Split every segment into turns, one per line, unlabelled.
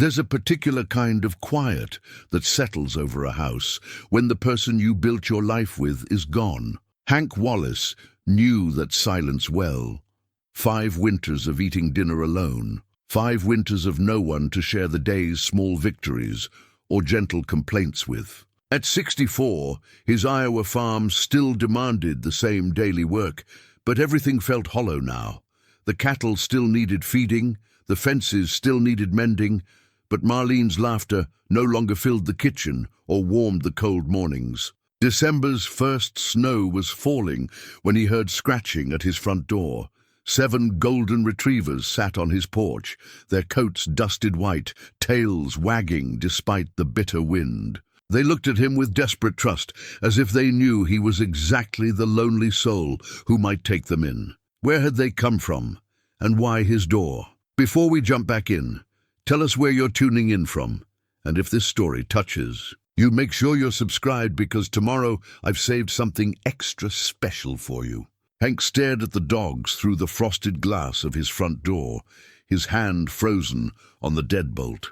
There's a particular kind of quiet that settles over a house when the person you built your life with is gone. Hank Wallace knew that silence well. 5 winters of eating dinner alone. 5 winters of no one to share the day's small victories or gentle complaints with. At 64, his Iowa farm still demanded the same daily work, but everything felt hollow now. The cattle still needed feeding, the fences still needed mending, but Marlene's laughter no longer filled the kitchen or warmed the cold mornings. December's first snow was falling when he heard scratching at his front door. 7 golden retrievers sat on his porch, their coats dusted white, tails wagging despite the bitter wind. They looked at him with desperate trust, as if they knew he was exactly the lonely soul who might take them in. Where had they come from, and why his door? Before we jump back in, tell us where you're tuning in from, and if this story touches you, make sure you're subscribed, because tomorrow I've saved something extra special for you. Hank stared at the dogs through the frosted glass of his front door, his hand frozen on the deadbolt.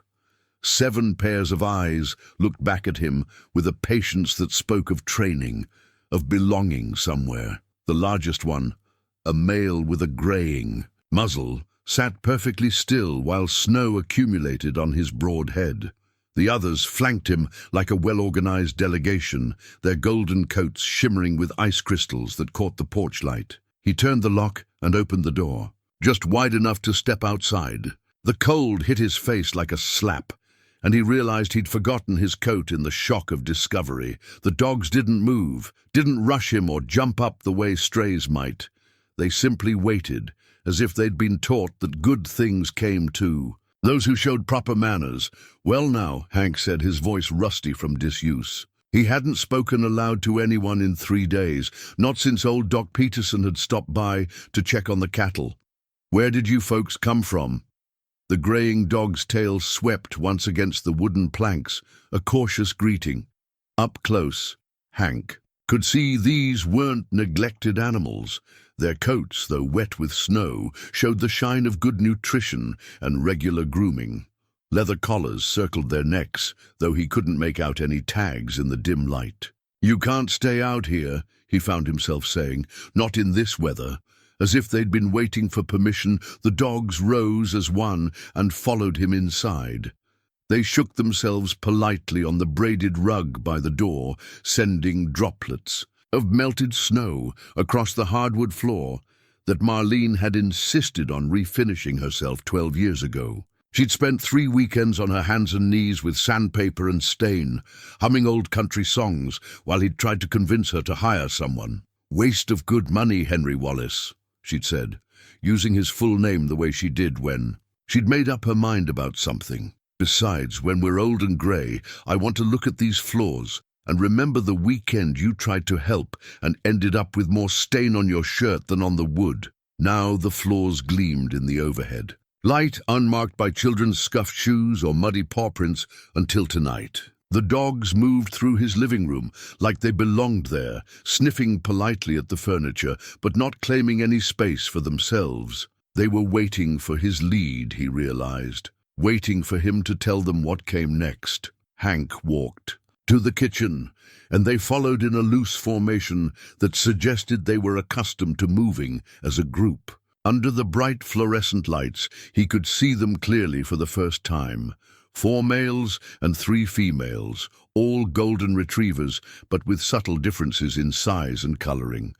7 pairs of eyes looked back at him with a patience that spoke of training, of belonging somewhere. The largest one, a male with a graying muzzle, sat perfectly still while snow accumulated on his broad head. The others flanked him like a well-organized delegation, their golden coats shimmering with ice crystals that caught the porch light. He turned the lock and opened the door, just wide enough to step outside. The cold hit his face like a slap, and he realized he'd forgotten his coat in the shock of discovery. The dogs didn't move, didn't rush him or jump up the way strays might. They simply waited, as if they'd been taught that good things came too. Those who showed proper manners. Well now, Hank said, his voice rusty from disuse. He hadn't spoken aloud to anyone in 3 days, not since old Doc Peterson had stopped by to check on the cattle. Where did you folks come from? The graying dog's tail swept once against the wooden planks, a cautious greeting. Up close, Hank could see these weren't neglected animals. Their coats, though wet with snow, showed the shine of good nutrition and regular grooming. Leather collars circled their necks, though he couldn't make out any tags in the dim light. "You can't stay out here," he found himself saying, "not in this weather." As if they'd been waiting for permission, the dogs rose as one and followed him inside. They shook themselves politely on the braided rug by the door, sending droplets of melted snow across the hardwood floor that Marlene had insisted on refinishing herself 12 years ago. She'd spent 3 weekends on her hands and knees with sandpaper and stain, humming old country songs while he'd tried to convince her to hire someone. "Waste of good money, Henry Wallace," she'd said, using his full name the way she did when she'd made up her mind about something. "Besides, when we're old and grey, I want to look at these floors and remember the weekend you tried to help and ended up with more stain on your shirt than on the wood." Now the floors gleamed in the overhead, light, unmarked by children's scuffed shoes or muddy paw prints until tonight. The dogs moved through his living room like they belonged there, sniffing politely at the furniture, but not claiming any space for themselves. They were waiting for his lead, he realized, waiting for him to tell them what came next. Hank walked to the kitchen, and they followed in a loose formation that suggested they were accustomed to moving as a group. Under the bright fluorescent lights, he could see them clearly for the first time. 4 males and 3 females, all golden retrievers, but with subtle differences in size and coloring.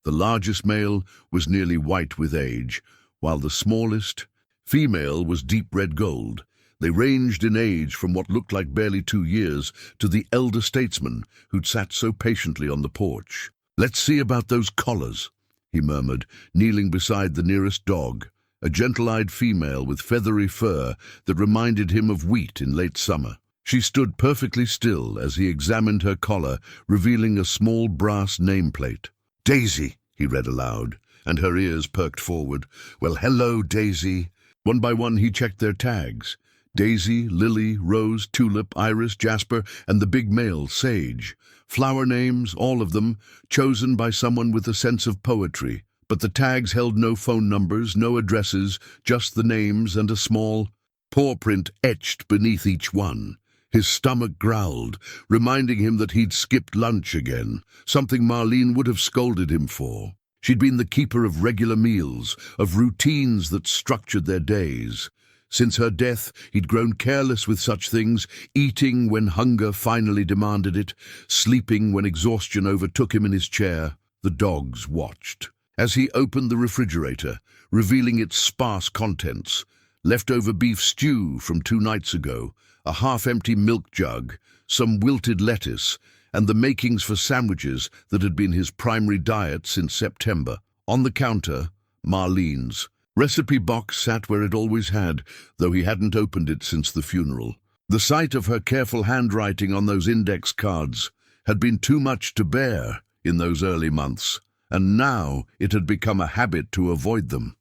The largest male was nearly white with age, while the smallest female was deep red gold. They ranged in age from what looked like barely 2 years to the elder statesman who'd sat so patiently on the porch. "Let's see about those collars," he murmured, kneeling beside the nearest dog, a gentle-eyed female with feathery fur that reminded him of wheat in late summer. She stood perfectly still as he examined her collar, revealing a small brass nameplate. "Daisy," he read aloud, and her ears perked forward. "Well, hello, Daisy." One by one he checked their tags. Daisy, Lily, Rose, Tulip, Iris, Jasper, and the big male, Sage. Flower names, all of them, chosen by someone with a sense of poetry. But the tags held no phone numbers, no addresses, just the names and a small paw print etched beneath each one. His stomach growled, reminding him that he'd skipped lunch again, something Marlene would have scolded him for. She'd been the keeper of regular meals, of routines that structured their days. Since her death, he'd grown careless with such things, eating when hunger finally demanded it, sleeping when exhaustion overtook him in his chair. The dogs watched. As he opened the refrigerator, revealing its sparse contents, leftover beef stew from 2 nights ago, a half-empty milk jug, some wilted lettuce, and the makings for sandwiches that had been his primary diet since September. On the counter, Marlene's recipe box sat where it always had, though he hadn't opened it since the funeral. The sight of her careful handwriting on those index cards had been too much to bear in those early months, and now it had become a habit to avoid them.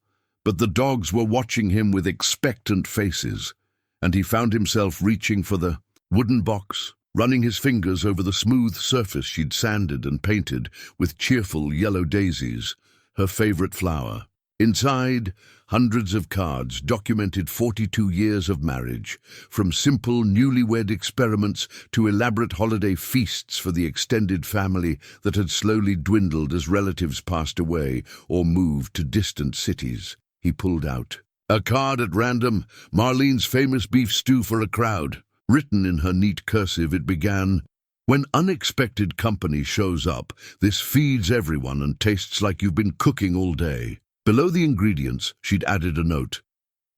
But the dogs were watching him with expectant faces, and he found himself reaching for the wooden box, running his fingers over the smooth surface she'd sanded and painted with cheerful yellow daisies, her favorite flower. Inside, hundreds of cards documented 42 years of marriage, from simple newlywed experiments to elaborate holiday feasts for the extended family that had slowly dwindled as relatives passed away or moved to distant cities. He pulled out a card at random, Marlene's famous beef stew for a crowd. Written in her neat cursive, it began, "When unexpected company shows up, this feeds everyone and tastes like you've been cooking all day." Below the ingredients, she'd added a note.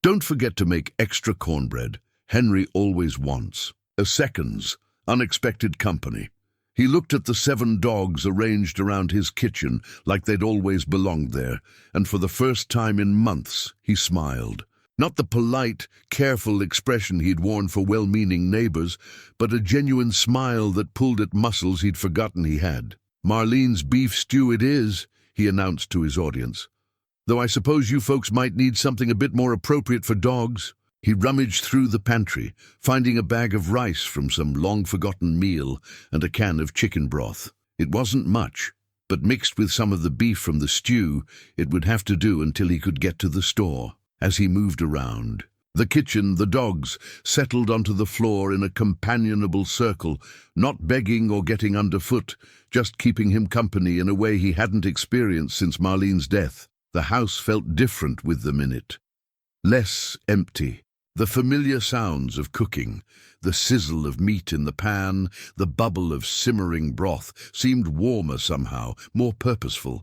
"Don't forget to make extra cornbread. Henry always wants." A seconds, unexpected company. He looked at the 7 dogs arranged around his kitchen like they'd always belonged there, and for the first time in months, he smiled. Not the polite, careful expression he'd worn for well-meaning neighbors, but a genuine smile that pulled at muscles he'd forgotten he had. "Marlene's beef stew it is," he announced to his audience. "Though I suppose you folks might need something a bit more appropriate for dogs." He rummaged through the pantry, finding a bag of rice from some long-forgotten meal and a can of chicken broth. It wasn't much, but mixed with some of the beef from the stew, it would have to do until he could get to the store. As he moved around the kitchen, the dogs settled onto the floor in a companionable circle, not begging or getting underfoot, just keeping him company in a way he hadn't experienced since Marlene's death. The house felt different with them in it. Less empty. The familiar sounds of cooking, the sizzle of meat in the pan, the bubble of simmering broth seemed warmer somehow, more purposeful.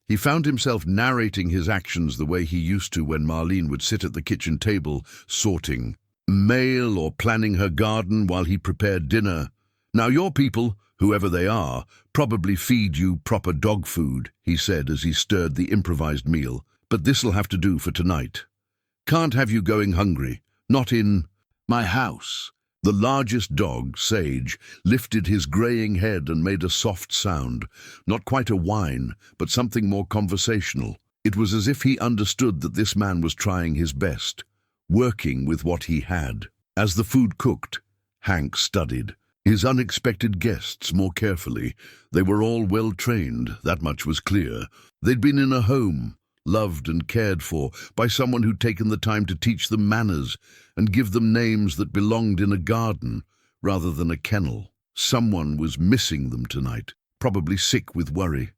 He found himself narrating his actions the way he used to when Marlene would sit at the kitchen table, sorting mail or planning her garden while he prepared dinner. "Now your people, whoever they are, probably feed you proper dog food," he said as he stirred the improvised meal, "but this'll have to do for tonight. Can't have you going hungry. Not in my house." The largest dog, Sage, lifted his graying head and made a soft sound, not quite a whine, but something more conversational. It was as if he understood that this man was trying his best, working with what he had. As the food cooked, Hank studied his unexpected guests more carefully. They were all well-trained, that much was clear. They'd been in a home, loved and cared for by someone who'd taken the time to teach them manners and give them names that belonged in a garden rather than a kennel. Someone was missing them tonight, probably sick with worry.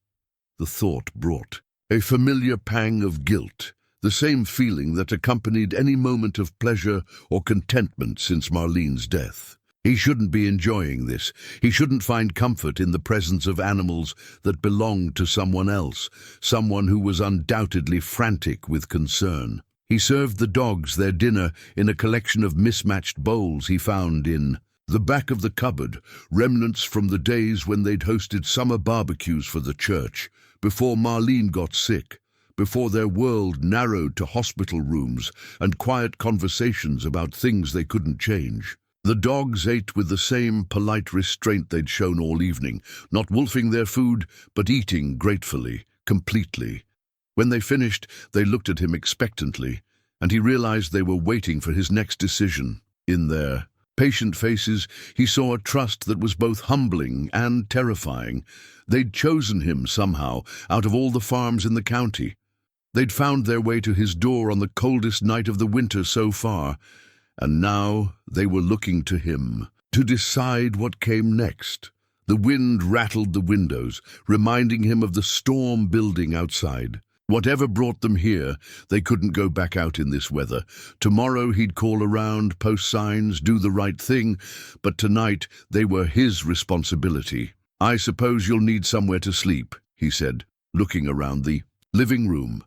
The thought brought a familiar pang of guilt, the same feeling that accompanied any moment of pleasure or contentment since Marlene's death. He shouldn't be enjoying this. He shouldn't find comfort in the presence of animals that belonged to someone else, someone who was undoubtedly frantic with concern. He served the dogs their dinner in a collection of mismatched bowls he found in the back of the cupboard, remnants from the days when they'd hosted summer barbecues for the church, before Marlene got sick, before their world narrowed to hospital rooms and quiet conversations about things they couldn't change. The dogs ate with the same polite restraint they'd shown all evening, not wolfing their food, but eating gratefully, completely. When they finished, they looked at him expectantly, and he realized they were waiting for his next decision. In their patient faces, he saw a trust that was both humbling and terrifying. They'd chosen him somehow, out of all the farms in the county. They'd found their way to his door on the coldest night of the winter so far, And now they were looking to him to decide what came next. The wind rattled the windows, reminding him of the storm building outside. Whatever brought them here, they couldn't go back out in this weather. Tomorrow he'd call around, post signs, do the right thing, but tonight they were his responsibility. "I suppose you'll need somewhere to sleep," he said, looking around the living room.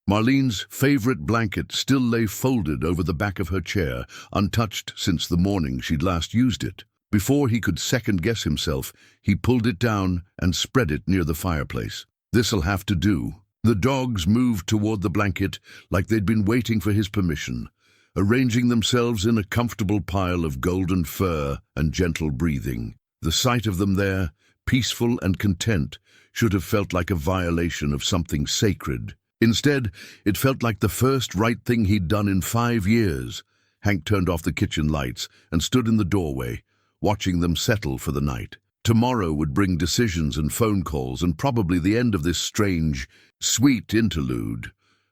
Marlene's favorite blanket still lay folded over the back of her chair, untouched since the morning she'd last used it. Before he could second-guess himself, he pulled it down and spread it near the fireplace. "This'll have to do." The dogs moved toward the blanket like they'd been waiting for his permission, arranging themselves in a comfortable pile of golden fur and gentle breathing. The sight of them there, peaceful and content, should have felt like a violation of something sacred. Instead, it felt like the first right thing he'd done in 5 years. Hank turned off the kitchen lights and stood in the doorway, watching them settle for the night. Tomorrow would bring decisions and phone calls and probably the end of this strange, sweet interlude.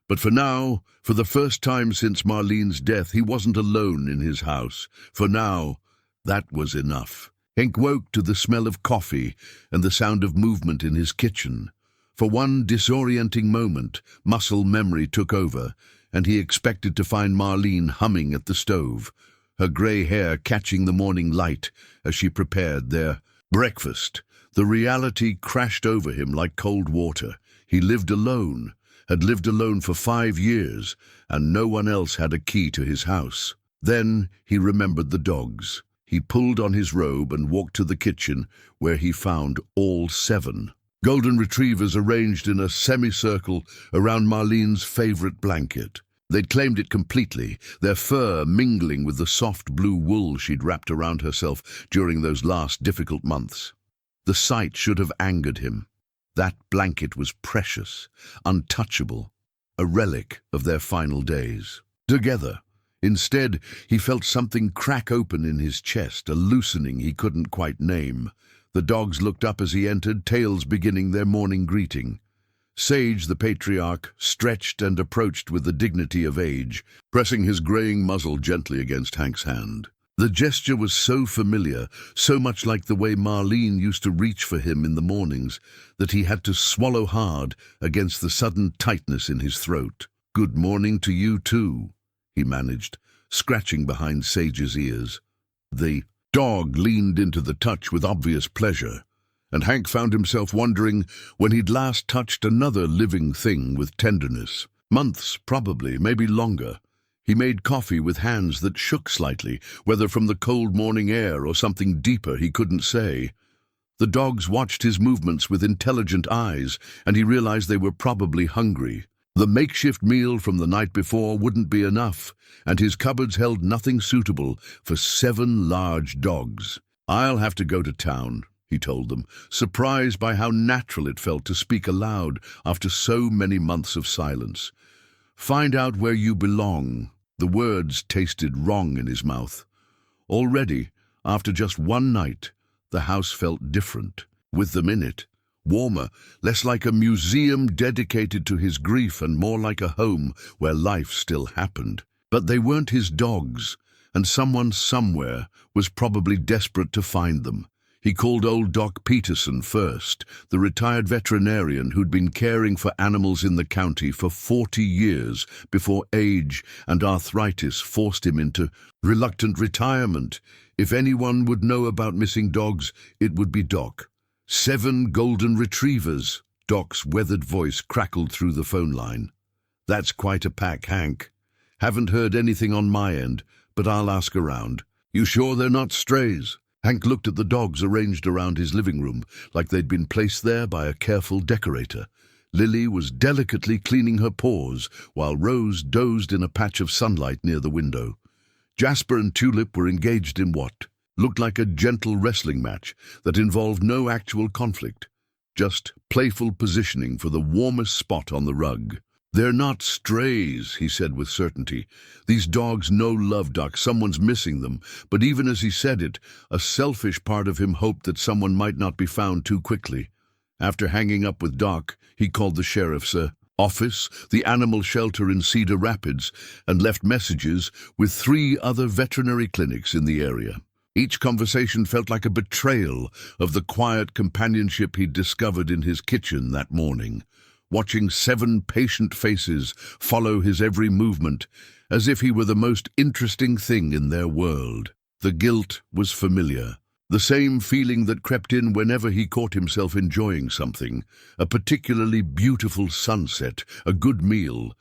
But for now, for the first time since Marlene's death, he wasn't alone in his house. For now, that was enough. Hank woke to the smell of coffee and the sound of movement in his kitchen. For one disorienting moment, muscle memory took over, and he expected to find Marlene humming at the stove, her grey hair catching the morning light as she prepared their breakfast. The reality crashed over him like cold water. He lived alone, had lived alone for 5 years, and no one else had a key to his house. Then he remembered the dogs. He pulled on his robe and walked to the kitchen, where he found all 7. Golden retrievers arranged in a semicircle around Marlene's favorite blanket. They'd claimed it completely, their fur mingling with the soft blue wool she'd wrapped around herself during those last difficult months. The sight should have angered him. That blanket was precious, untouchable, a relic of their final days. Together. Instead, he felt something crack open in his chest, a loosening he couldn't quite name. The dogs looked up as he entered, tails beginning their morning greeting. Sage, the patriarch, stretched and approached with the dignity of age, pressing his graying muzzle gently against Hank's hand. The gesture was so familiar, so much like the way Marlene used to reach for him in the mornings, that he had to swallow hard against the sudden tightness in his throat. "Good morning to you too," he managed, scratching behind Sage's ears. The dog leaned into the touch with obvious pleasure, and Hank found himself wondering when he'd last touched another living thing with tenderness. Months, probably, maybe longer. He made coffee with hands that shook slightly, whether from the cold morning air or something deeper he couldn't say. The dogs watched his movements with intelligent eyes, and he realized they were probably hungry. The makeshift meal from the night before wouldn't be enough, and his cupboards held nothing suitable for 7 large dogs. "I'll have to go to town," he told them, surprised by how natural it felt to speak aloud after so many months of silence. "Find out where you belong." The words tasted wrong in his mouth. Already, after just one night, the house felt different. With them in it, warmer, less like a museum dedicated to his grief and more like a home where life still happened. But they weren't his dogs, and someone somewhere was probably desperate to find them. He called old Doc Peterson first, the retired veterinarian who'd been caring for animals in the county for 40 years before age and arthritis forced him into reluctant retirement. If anyone would know about missing dogs, it would be Doc. 7 golden retrievers. Doc's weathered voice crackled through the phone line. "That's quite a pack, Hank. Haven't heard anything on my end, but I'll ask around. You sure they're not strays?" Hank looked at the dogs arranged around his living room, like they'd been placed there by a careful decorator. Lily was delicately cleaning her paws, while Rose dozed in a patch of sunlight near the window. Jasper and Tulip were engaged in what looked like a gentle wrestling match that involved no actual conflict, just playful positioning for the warmest spot on the rug. "They're not strays," he said with certainty. "These dogs know Love Duck. Someone's missing them." But even as he said it, a selfish part of him hoped that someone might not be found too quickly. After hanging up with Doc, he called the sheriff. "Sir, office, the animal shelter in Cedar Rapids, and left messages with 3 other veterinary clinics in the area. Each conversation felt like a betrayal of the quiet companionship he'd discovered in his kitchen that morning, watching 7 patient faces follow his every movement as if he were the most interesting thing in their world. The guilt was familiar. The same feeling that crept in whenever he caught himself enjoying something, a particularly beautiful sunset, a good meal,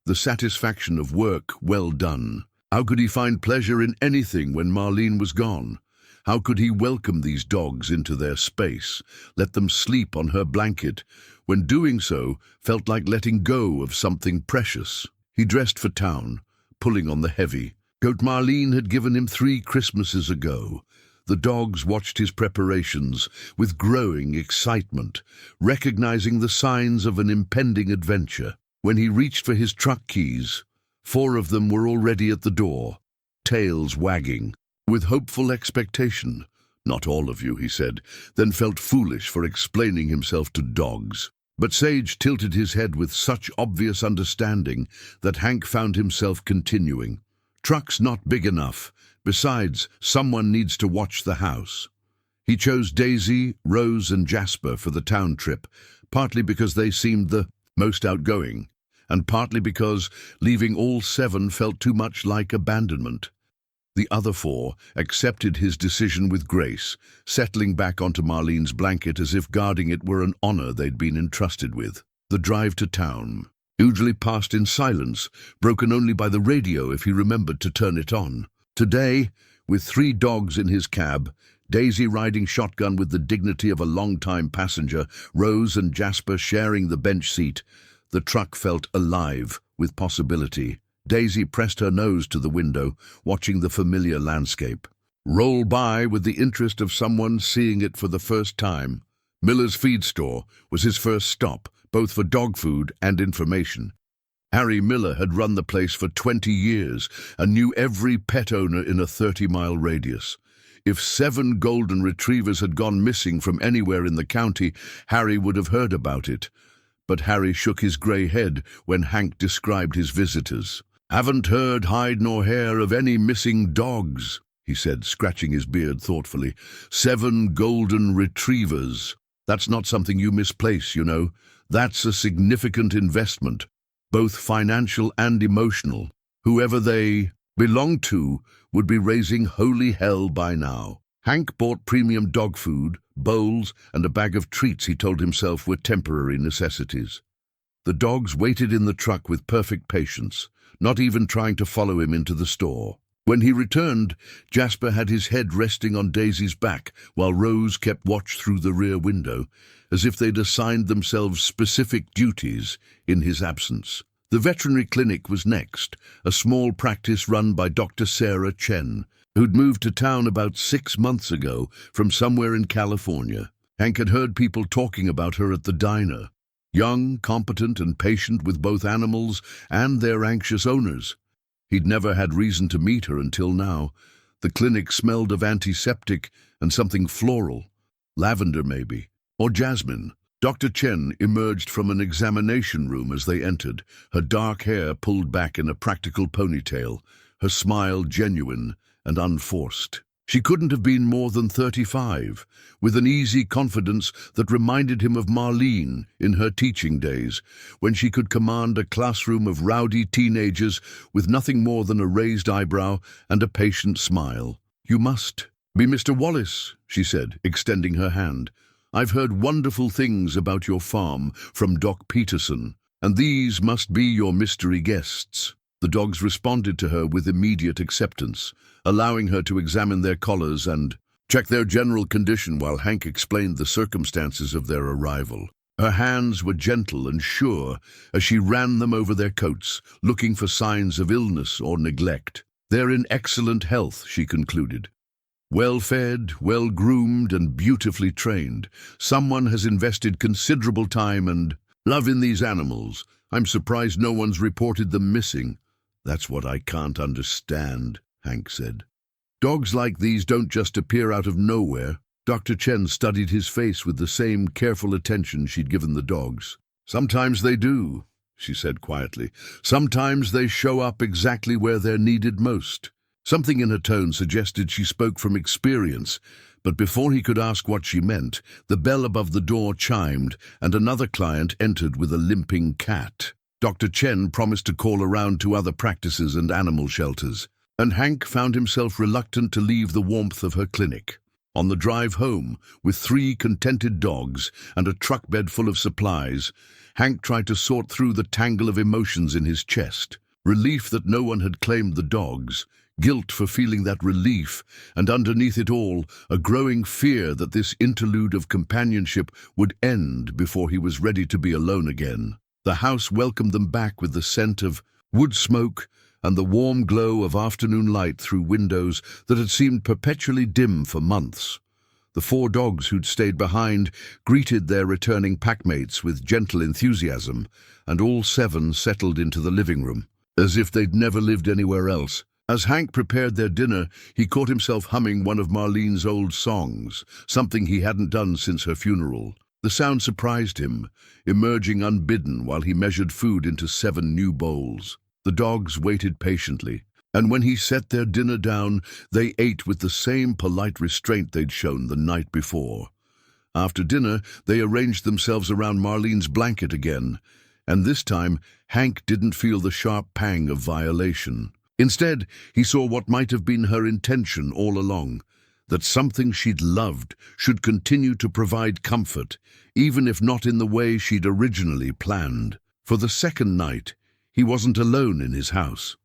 the satisfaction of work well done. How could he find pleasure in anything when Marlene was gone? How could he welcome these dogs into their space, let them sleep on her blanket, when doing so felt like letting go of something precious? He dressed for town, pulling on the heavy coat Marlene had given him 3 Christmases ago. The dogs watched his preparations with growing excitement, recognizing the signs of an impending adventure. When he reached for his truck keys, 4 of them were already at the door, tails wagging, with hopeful expectation. "Not all of you," he said, then felt foolish for explaining himself to dogs. But Sage tilted his head with such obvious understanding that Hank found himself continuing. "Truck's not big enough. Besides, someone needs to watch the house." He chose Daisy, Rose, and Jasper for the town trip, partly because they seemed the most outgoing, and partly because leaving all 7 felt too much like abandonment. The other 4 accepted his decision with grace, settling back onto Marlene's blanket as if guarding it were an honor they'd been entrusted with. The drive to town usually passed in silence, broken only by the radio if he remembered to turn it on. Today, with 3 dogs in his cab, Daisy riding shotgun with the dignity of a long-time passenger, Rose and Jasper sharing the bench seat, the truck felt alive with possibility. Daisy pressed her nose to the window, watching the familiar landscape. Roll by with the interest of someone seeing it for the first time. Miller's feed store was his first stop, both for dog food and information. Harry Miller had run the place for 20 years and knew every pet owner in a 30-mile radius. If 7 golden retrievers had gone missing from anywhere in the county, Harry would have heard about it. But Harry shook his grey head when Hank described his visitors. "Haven't heard hide nor hair of any missing dogs," he said, scratching his beard thoughtfully. 7 golden retrievers. That's not something you misplace, you know. That's a significant investment, both financial and emotional. Whoever they belonged to would be raising holy hell by now. Hank bought premium dog food, bowls, and a bag of treats he told himself were temporary necessities. The dogs waited in the truck with perfect patience, not even trying to follow him into the store. When he returned, Jasper had his head resting on Daisy's back, while Rose kept watch through the rear window, as if they'd assigned themselves specific duties in his absence. The veterinary clinic was next, a small practice run by Dr. Sarah Chen, who'd moved to town about 6 months ago from somewhere in California. Hank had heard people talking about her at the diner. Young, competent, and patient with both animals and their anxious owners. He'd never had reason to meet her until now. The clinic smelled of antiseptic and something floral. Lavender, maybe. Or jasmine. Dr. Chen emerged from an examination room as they entered, her dark hair pulled back in a practical ponytail, her smile genuine and unforced. She couldn't have been more than 35, with an easy confidence that reminded him of Marlene in her teaching days, when she could command a classroom of rowdy teenagers with nothing more than a raised eyebrow and a patient smile. "You must be Mr. Wallace," she said, extending her hand. "I've heard wonderful things about your farm from Doc Peterson, and these must be your mystery guests." The dogs responded to her with immediate acceptance, allowing her to examine their collars and check their general condition while Hank explained the circumstances of their arrival. Her hands were gentle and sure as she ran them over their coats, looking for signs of illness or neglect. "They're in excellent health," she concluded. "Well-fed, well-groomed, and beautifully trained. Someone has invested considerable time and love in these animals. I'm surprised no one's reported them missing." "That's what I can't understand," Hank said. "Dogs like these don't just appear out of nowhere." Dr. Chen studied his face with the same careful attention she'd given the dogs. "Sometimes they do. she said quietly. Sometimes they show up exactly where they're needed most. Something in her tone suggested she spoke from experience, but before he could ask what she meant, the bell above the door chimed and another client entered with a limping cat. Dr. Chen promised to call around to other practices and animal shelters, and Hank found himself reluctant to leave the warmth of her clinic. On the drive home, with 3 contented dogs and a truck bed full of supplies, Hank tried to sort through the tangle of emotions in his chest. Relief that no one had claimed the dogs, guilt for feeling that relief, and underneath it all, a growing fear that this interlude of companionship would end before he was ready to be alone again. The house welcomed them back with the scent of wood smoke and the warm glow of afternoon light through windows that had seemed perpetually dim for months. The 4 dogs who'd stayed behind greeted their returning packmates with gentle enthusiasm, and all 7 settled into the living room, as if they'd never lived anywhere else. As Hank prepared their dinner, he caught himself humming one of Marlene's old songs, something he hadn't done since her funeral. The sound surprised him, emerging unbidden while he measured food into 7 new bowls. The dogs waited patiently, and when he set their dinner down, they ate with the same polite restraint they'd shown the night before. After dinner, they arranged themselves around Marlene's blanket again, and this time Hank didn't feel the sharp pang of violation. Instead, he saw what might have been her intention all along, that something she'd loved should continue to provide comfort, even if not in the way she'd originally planned. For the second night, he wasn't alone in his house.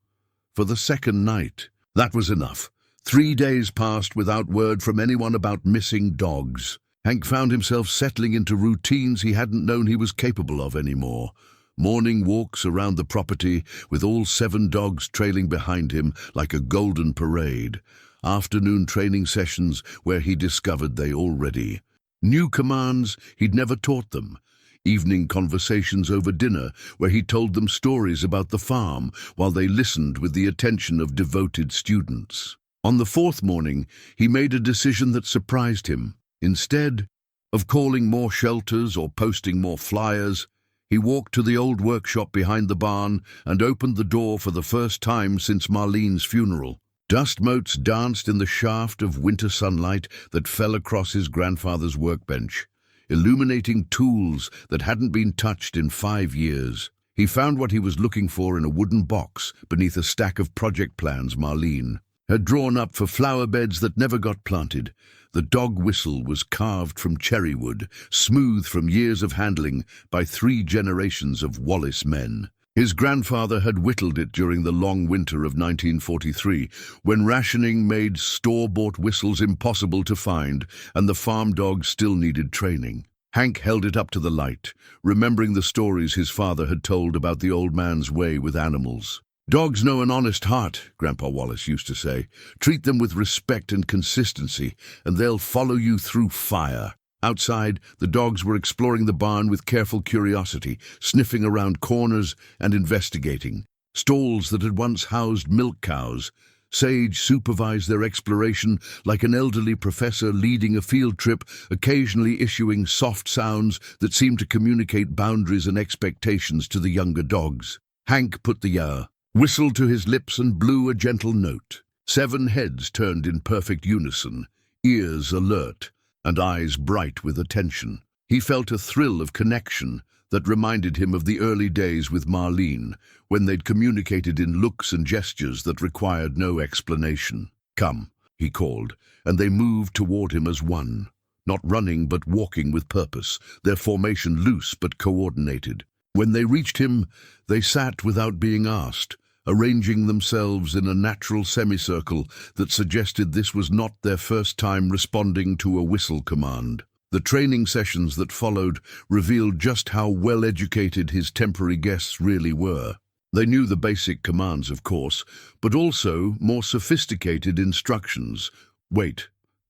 For the second night, that was enough. 3 days passed without word from anyone about missing dogs. Hank found himself settling into routines he hadn't known he was capable of anymore. Morning walks around the property, with all 7 dogs trailing behind him like a golden parade. Afternoon training sessions where he discovered they already new commands he'd never taught them. Evening conversations over dinner where he told them stories about the farm while they listened with the attention of devoted students. On the 4th morning, he made a decision that surprised him. Instead of calling more shelters or posting more flyers, he walked to the old workshop behind the barn and opened the door for the first time since Marlene's funeral. Dust motes danced in the shaft of winter sunlight that fell across his grandfather's workbench, illuminating tools that hadn't been touched in 5 years. He found what he was looking for in a wooden box beneath a stack of project plans Marlene had drawn up for flower beds that never got planted. The dog whistle was carved from cherry wood, smooth from years of handling by 3 generations of Wallace men. His grandfather had whittled it during the long winter of 1943, when rationing made store-bought whistles impossible to find and the farm dogs still needed training. Hank held it up to the light, remembering the stories his father had told about the old man's way with animals. "Dogs know an honest heart," Grandpa Wallace used to say. "Treat them with respect and consistency, and they'll follow you through fire." Outside, the dogs were exploring the barn with careful curiosity, sniffing around corners and investigating. Stalls that had once housed milk cows, Sage supervised their exploration like an elderly professor leading a field trip, occasionally issuing soft sounds that seemed to communicate boundaries and expectations to the younger dogs. Hank put the whistle to his lips and blew a gentle note. 7 heads turned in perfect unison, ears alert, and eyes bright with attention. He felt a thrill of connection that reminded him of the early days with Marlene, when they'd communicated in looks and gestures that required no explanation. "Come," he called, and they moved toward him as one, not running but walking with purpose, their formation loose but coordinated. When they reached him, they sat without being asked, arranging themselves in a natural semicircle that suggested this was not their first time responding to a whistle command. The training sessions that followed revealed just how well-educated his temporary guests really were. They knew the basic commands, of course, but also more sophisticated instructions. Wait,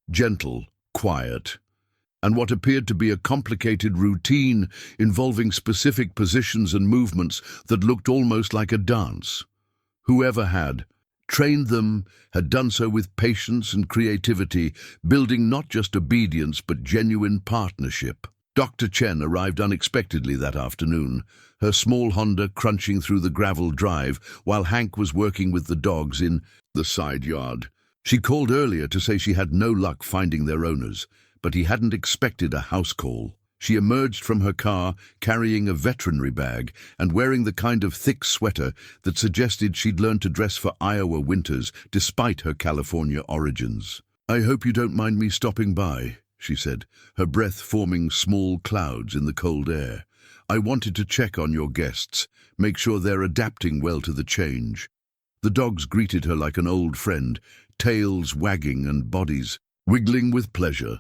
gentle, quiet, and what appeared to be a complicated routine involving specific positions and movements that looked almost like a dance. Whoever had trained them had done so with patience and creativity, building not just obedience but genuine partnership. Dr. Chen arrived unexpectedly that afternoon, her small Honda crunching through the gravel drive while Hank was working with the dogs in the side yard. She called earlier to say she had no luck finding their owners, but he hadn't expected a house call. She emerged from her car carrying a veterinary bag and wearing the kind of thick sweater that suggested she'd learned to dress for Iowa winters despite her California origins. "I hope you don't mind me stopping by," she said, her breath forming small clouds in the cold air. "I wanted to check on your guests, make sure they're adapting well to the change." The dogs greeted her like an old friend, tails wagging and bodies wiggling with pleasure.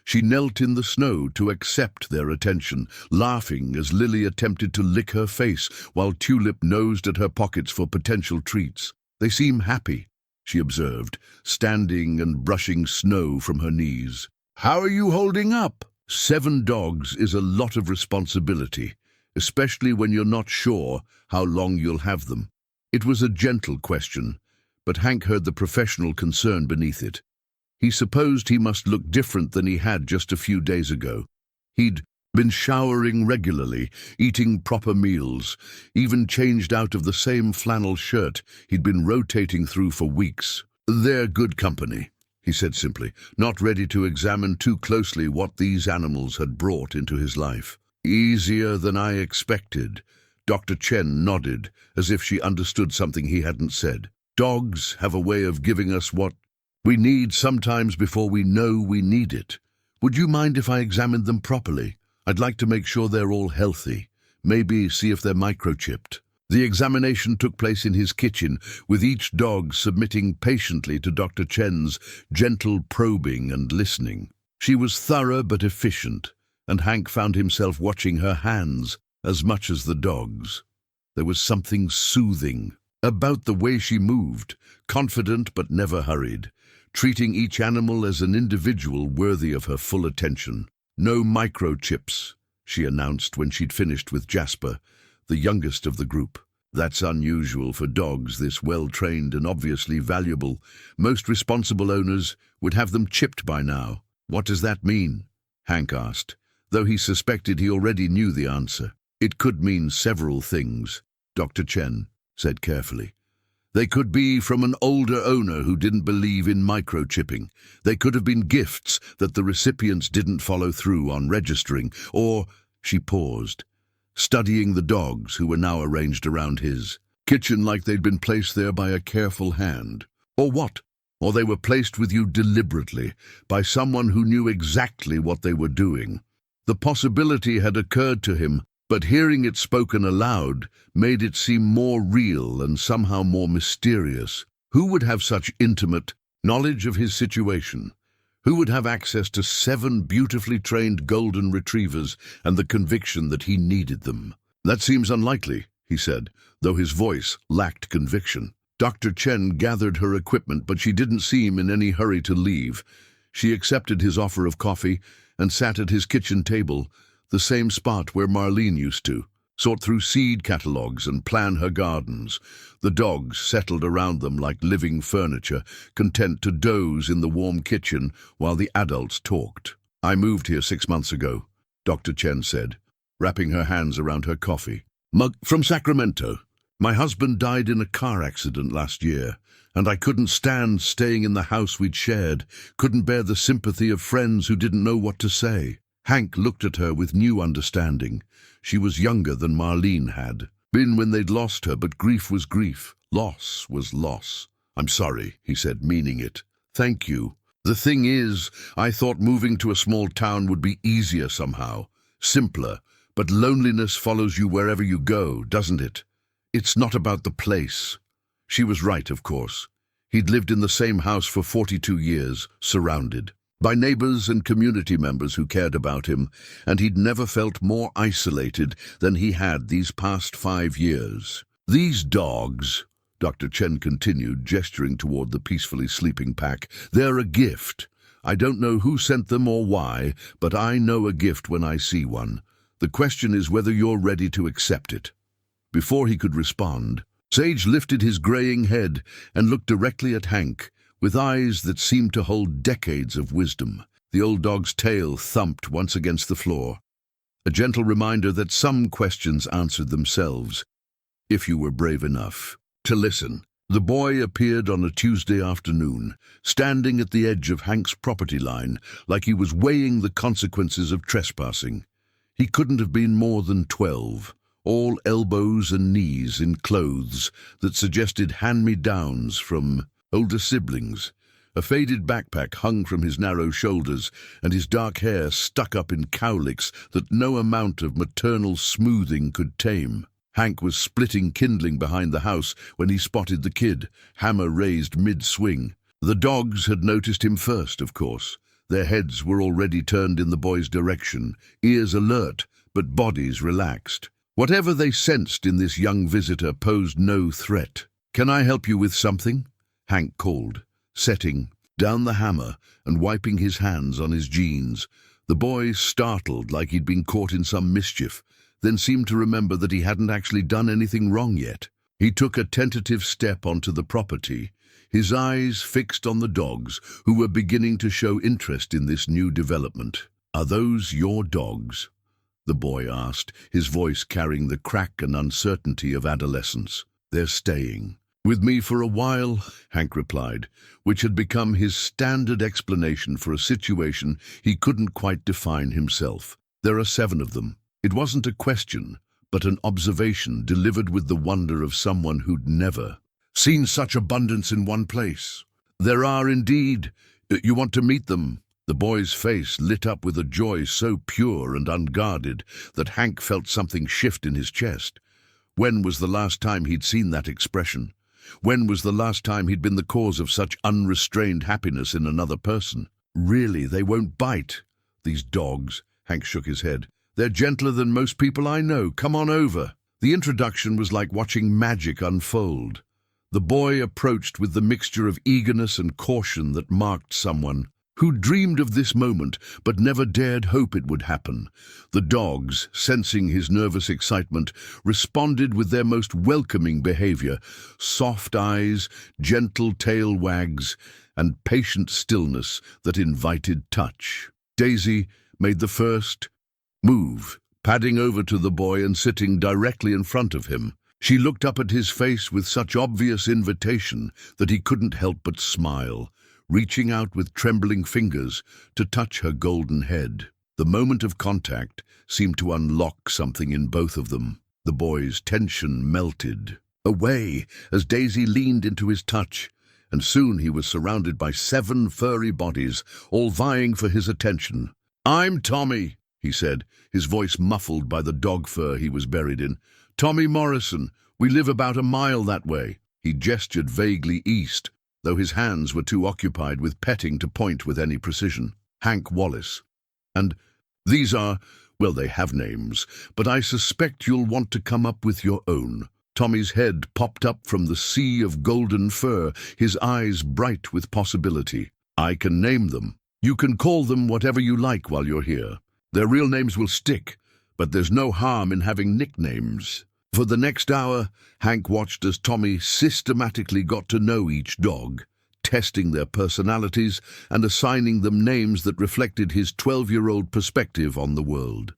She knelt in the snow to accept their attention, laughing as Lily attempted to lick her face while Tulip nosed at her pockets for potential treats. "They seem happy," she observed, standing and brushing snow from her knees. "How are you holding up?" 7 dogs is a lot of responsibility, especially when you're not sure how long you'll have them. It was a gentle question, but Hank heard the professional concern beneath it. He supposed he must look different than he had just a few days ago. He'd been showering regularly, eating proper meals, even changed out of the same flannel shirt he'd been rotating through for weeks. "They're good company," he said simply, not ready to examine too closely what these animals had brought into his life. "Easier than I expected." Dr. Chen nodded, as if she understood something he hadn't said. "Dogs have a way of giving us what we need sometimes before we know we need it. Would you mind if I examined them properly? I'd like to make sure they're all healthy, maybe see if they're microchipped." The examination took place in his kitchen, with each dog submitting patiently to Dr. Chen's gentle probing and listening. She was thorough but efficient, and Hank found himself watching her hands as much as the dogs. There was something soothing about the way she moved, confident but never hurried, treating each animal as an individual worthy of her full attention. "No microchips," she announced when she'd finished with Jasper, the youngest of the group. "That's unusual for dogs this well-trained and obviously valuable. Most responsible owners would have them chipped by now." "What does that mean?" Hank asked, though he suspected he already knew the answer. "It could mean several things," Dr. Chen said carefully. "They could be from an older owner who didn't believe in microchipping. They could have been gifts that the recipients didn't follow through on registering, or," she paused, studying the dogs who were now arranged around his kitchen like they'd been placed there by a careful hand. "Or what? Or they were placed with you deliberately, by someone who knew exactly what they were doing." The possibility had occurred to him, but hearing it spoken aloud made it seem more real and somehow more mysterious. Who would have such intimate knowledge of his situation? Who would have access to 7 beautifully trained golden retrievers and the conviction that he needed them? "That seems unlikely," he said, though his voice lacked conviction. Dr. Chen gathered her equipment, but she didn't seem in any hurry to leave. She accepted his offer of coffee and sat at his kitchen table, the same spot where Marlene used to, sort through seed catalogues and plan her gardens. The dogs settled around them like living furniture, content to doze in the warm kitchen while the adults talked. "I moved here 6 months ago," Dr. Chen said, wrapping her hands around her coffee mug. "From Sacramento. My husband died in a car accident last year, and I couldn't stand staying in the house we'd shared, couldn't bear the sympathy of friends who didn't know what to say." Hank looked at her with new understanding. She was younger than Marlene had been when they'd lost her, but grief was grief. Loss was loss. "I'm sorry," he said, meaning it. "Thank you. The thing is, I thought moving to a small town would be easier somehow, simpler, but loneliness follows you wherever you go, doesn't it? It's not about the place." She was right, of course. He'd lived in the same house for 42 years, surrounded by neighbors and community members who cared about him, and he'd never felt more isolated than he had these past 5 years. "These dogs," Dr. Chen continued, gesturing toward the peacefully sleeping pack, "they're a gift. I don't know who sent them or why, but I know a gift when I see one. The question is whether you're ready to accept it." Before he could respond, Sage lifted his graying head and looked directly at Hank, with eyes that seemed to hold decades of wisdom. The old dog's tail thumped once against the floor. a gentle reminder that some questions answered themselves, if you were brave enough to listen. The boy appeared on a Tuesday afternoon, standing at the edge of Hank's property line, like he was weighing the consequences of trespassing. He couldn't have been more than 12, all elbows and knees in clothes that suggested hand-me-downs from older siblings. A faded backpack hung from his narrow shoulders, and his dark hair stuck up in cowlicks that no amount of maternal smoothing could tame. Hank was splitting kindling behind the house when he spotted the kid, hammer raised mid-swing. The dogs had noticed him first, of course. Their heads were already turned in the boy's direction, ears alert, but bodies relaxed. Whatever they sensed in this young visitor posed no threat. "Can I help you with something?" Hank called, setting down the hammer and wiping his hands on his jeans. The boy startled like he'd been caught in some mischief, then seemed to remember that he hadn't actually done anything wrong yet. He took a tentative step onto the property, his eyes fixed on the dogs, who were beginning to show interest in this new development. "Are those your dogs?" the boy asked, his voice carrying the crack and uncertainty of adolescence. "They're staying with me for a while," Hank replied, which had become his standard explanation for a situation he couldn't quite define himself. "There are 7 of them." It wasn't a question, but an observation delivered with the wonder of someone who'd never seen such abundance in one place. "There are indeed. You want to meet them?" The boy's face lit up with a joy so pure and unguarded that Hank felt something shift in his chest. When was the last time he'd seen that expression? When was the last time he'd been the cause of such unrestrained happiness in another person? "Really, they won't bite, these dogs," Hank shook his head. "They're gentler than most people I know. Come on over." The introduction was like watching magic unfold. The boy approached with the mixture of eagerness and caution that marked someone who dreamed of this moment but never dared hope it would happen. The dogs, sensing his nervous excitement, responded with their most welcoming behavior: soft eyes, gentle tail wags, and patient stillness that invited touch. Daisy made the first move, padding over to the boy and sitting directly in front of him. She looked up at his face with such obvious invitation that he couldn't help but smile, reaching out with trembling fingers to touch her golden head. The moment of contact seemed to unlock something in both of them. The boy's tension melted away as Daisy leaned into his touch, and soon he was surrounded by 7 furry bodies, all vying for his attention. "I'm Tommy," he said, his voice muffled by the dog fur he was buried in. "Tommy Morrison. We live about a mile that way." He gestured vaguely east, though his hands were too occupied with petting to point with any precision. "Hank Wallace. And these are, well, they have names, but I suspect you'll want to come up with your own." Tommy's head popped up from the sea of golden fur, his eyes bright with possibility. "I can name them. You can call them whatever you like while you're here. Their real names will stick, but there's no harm in having nicknames." For the next hour, Hank watched as Tommy systematically got to know each dog, testing their personalities and assigning them names that reflected his 12-year-old perspective on the world.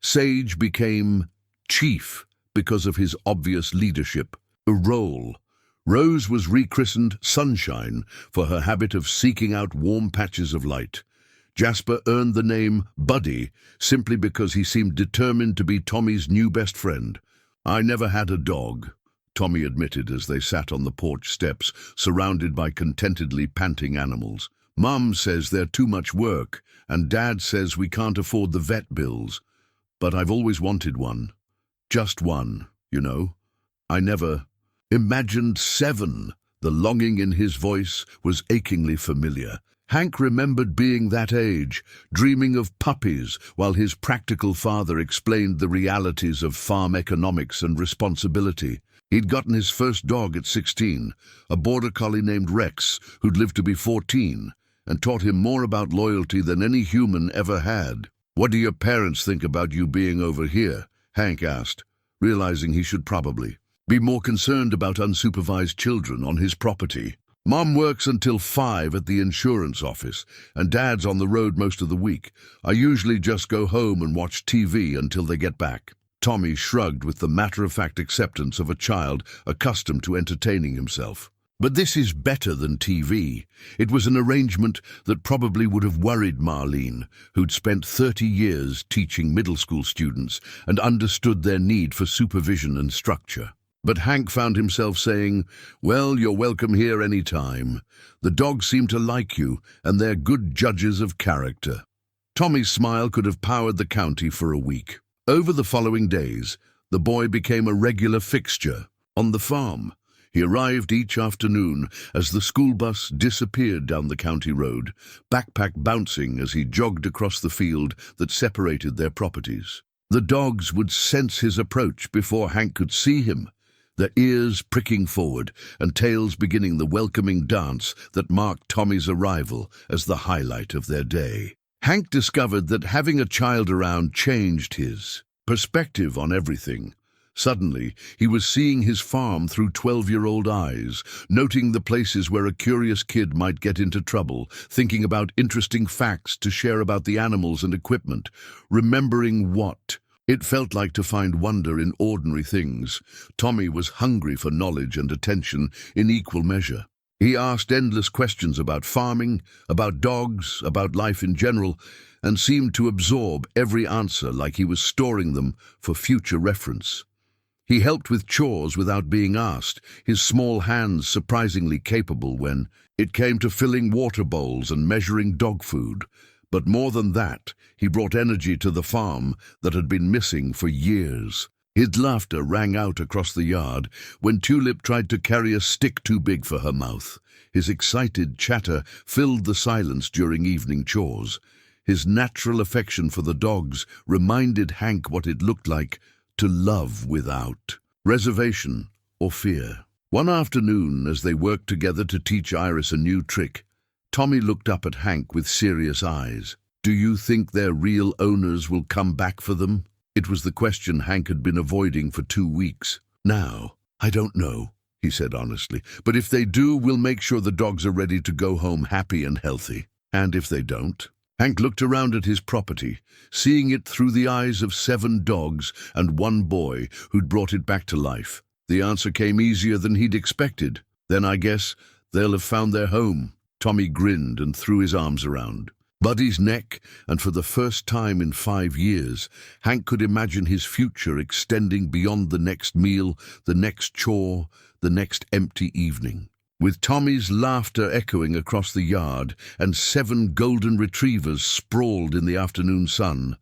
Sage became Chief because of his obvious leadership, a role. Rose was rechristened Sunshine for her habit of seeking out warm patches of light. Jasper earned the name Buddy simply because he seemed determined to be Tommy's new best friend. "I never had a dog," Tommy admitted as they sat on the porch steps, surrounded by contentedly panting animals. "Mum says they're too much work, and Dad says we can't afford the vet bills. But I've always wanted one. Just one, you know. I never imagined 7. The longing in his voice was achingly familiar. Hank remembered being that age, dreaming of puppies, while his practical father explained the realities of farm economics and responsibility. He'd gotten his first dog at 16, a border collie named Rex, who'd lived to be 14, and taught him more about loyalty than any human ever had. "What do your parents think about you being over here?" Hank asked, realizing he should probably be more concerned about unsupervised children on his property. Mom works until 5 at the insurance office, and Dad's on the road most of the week. I usually just go home and watch TV until they get back." Tommy shrugged with the matter-of-fact acceptance of a child accustomed to entertaining himself. But this is better than TV. It was an arrangement that probably would have worried Marlene, who'd spent 30 years teaching middle school students and understood their need for supervision and structure. But Hank found himself saying, "Well, you're welcome here any time. The dogs seem to like you, and they're good judges of character." Tommy's smile could have powered the county for a week. Over the following days, the boy became a regular fixture on the farm. He arrived each afternoon as the school bus disappeared down the county road, backpack bouncing as he jogged across the field that separated their properties. The dogs would sense his approach before Hank could see him, their ears pricking forward and tails beginning the welcoming dance that marked Tommy's arrival as the highlight of their day. Hank discovered that having a child around changed his perspective on everything. Suddenly, he was seeing his farm through 12-year-old eyes, noting the places where a curious kid might get into trouble, thinking about interesting facts to share about the animals and equipment, remembering what it felt like to find wonder in ordinary things. Tommy was hungry for knowledge and attention in equal measure. He asked endless questions about farming, about dogs, about life in general, and seemed to absorb every answer like he was storing them for future reference. He helped with chores without being asked, his small hands surprisingly capable when it came to filling water bowls and measuring dog food. But more than that, he brought energy to the farm that had been missing for years. His laughter rang out across the yard when Tulip tried to carry a stick too big for her mouth. His excited chatter filled the silence during evening chores. His natural affection for the dogs reminded Hank what it looked like to love without reservation or fear. One afternoon, as they worked together to teach Iris a new trick, Tommy looked up at Hank with serious eyes. "Do you think their real owners will come back for them?" It was the question Hank had been avoiding for 2 weeks. "Now, I don't know," he said honestly, "but if they do, we'll make sure the dogs are ready to go home happy and healthy. And if they don't?" Hank looked around at his property, seeing it through the eyes of 7 dogs and 1 boy who'd brought it back to life. The answer came easier than he'd expected. "Then I guess they'll have found their home." Tommy grinned and threw his arms around Buddy's neck, and for the first time in 5 years, Hank could imagine his future extending beyond the next meal, the next chore, the next empty evening. With Tommy's laughter echoing across the yard and 7 golden retrievers sprawled in the afternoon sun,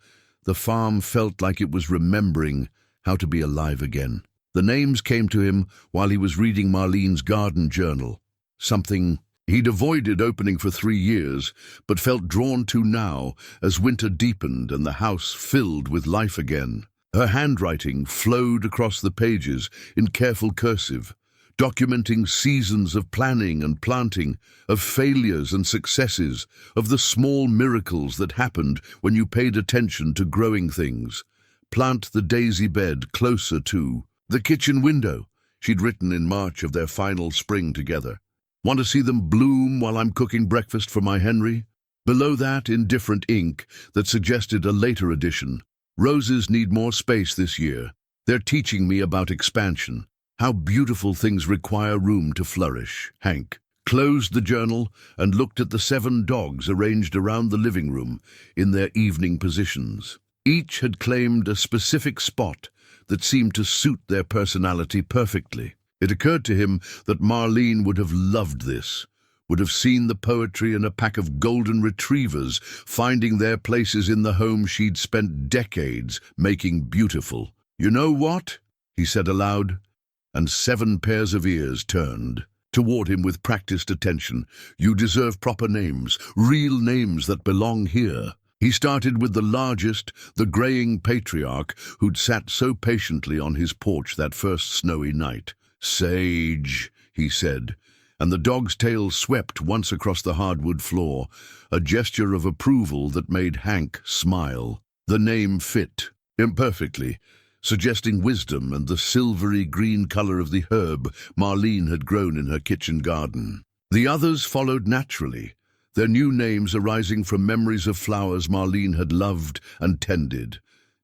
the farm felt like it was remembering how to be alive again. The names came to him while he was reading Marlene's garden journal, something he'd avoided opening for 3 years, but felt drawn to now as winter deepened and the house filled with life again. Her handwriting flowed across the pages in careful cursive, documenting seasons of planning and planting, of failures and successes, of the small miracles that happened when you paid attention to growing things. "Plant the daisy bed closer to the kitchen window," she'd written in March of their final spring together. "Want to see them bloom while I'm cooking breakfast for my Henry?" Below that, in different ink that suggested a later edition, "Roses need more space this year. They're teaching me about expansion. How beautiful things require room to flourish." Hank closed the journal and looked at the 7 dogs arranged around the living room in their evening positions. Each had claimed a specific spot that seemed to suit their personality perfectly. It occurred to him that Marlene would have loved this, would have seen the poetry in a pack of golden retrievers finding their places in the home she'd spent decades making beautiful. "You know what?" he said aloud, and 7 pairs of ears turned toward him with practiced attention. "You deserve proper names, real names that belong here." He started with the largest, the graying patriarch who'd sat so patiently on his porch that first snowy night. "Sage," he said, and the dog's tail swept once across the hardwood floor, a gesture of approval that made Hank smile. The name fit imperfectly, suggesting wisdom and the silvery green color of the herb Marlene had grown in her kitchen garden. The others followed naturally, their new names arising from memories of flowers Marlene had loved and tended.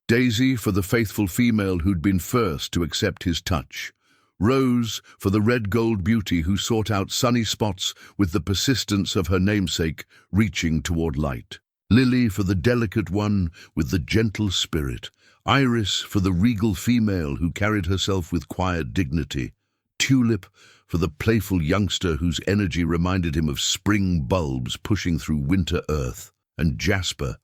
Daisy for the faithful female who'd been first to accept his touch. Rose for the red-gold beauty who sought out sunny spots with the persistence of her namesake reaching toward light. Lily for the delicate one with the gentle spirit. Iris for the regal female who carried herself with quiet dignity. Tulip for the playful youngster whose energy reminded him of spring bulbs pushing through winter earth. And Jasper,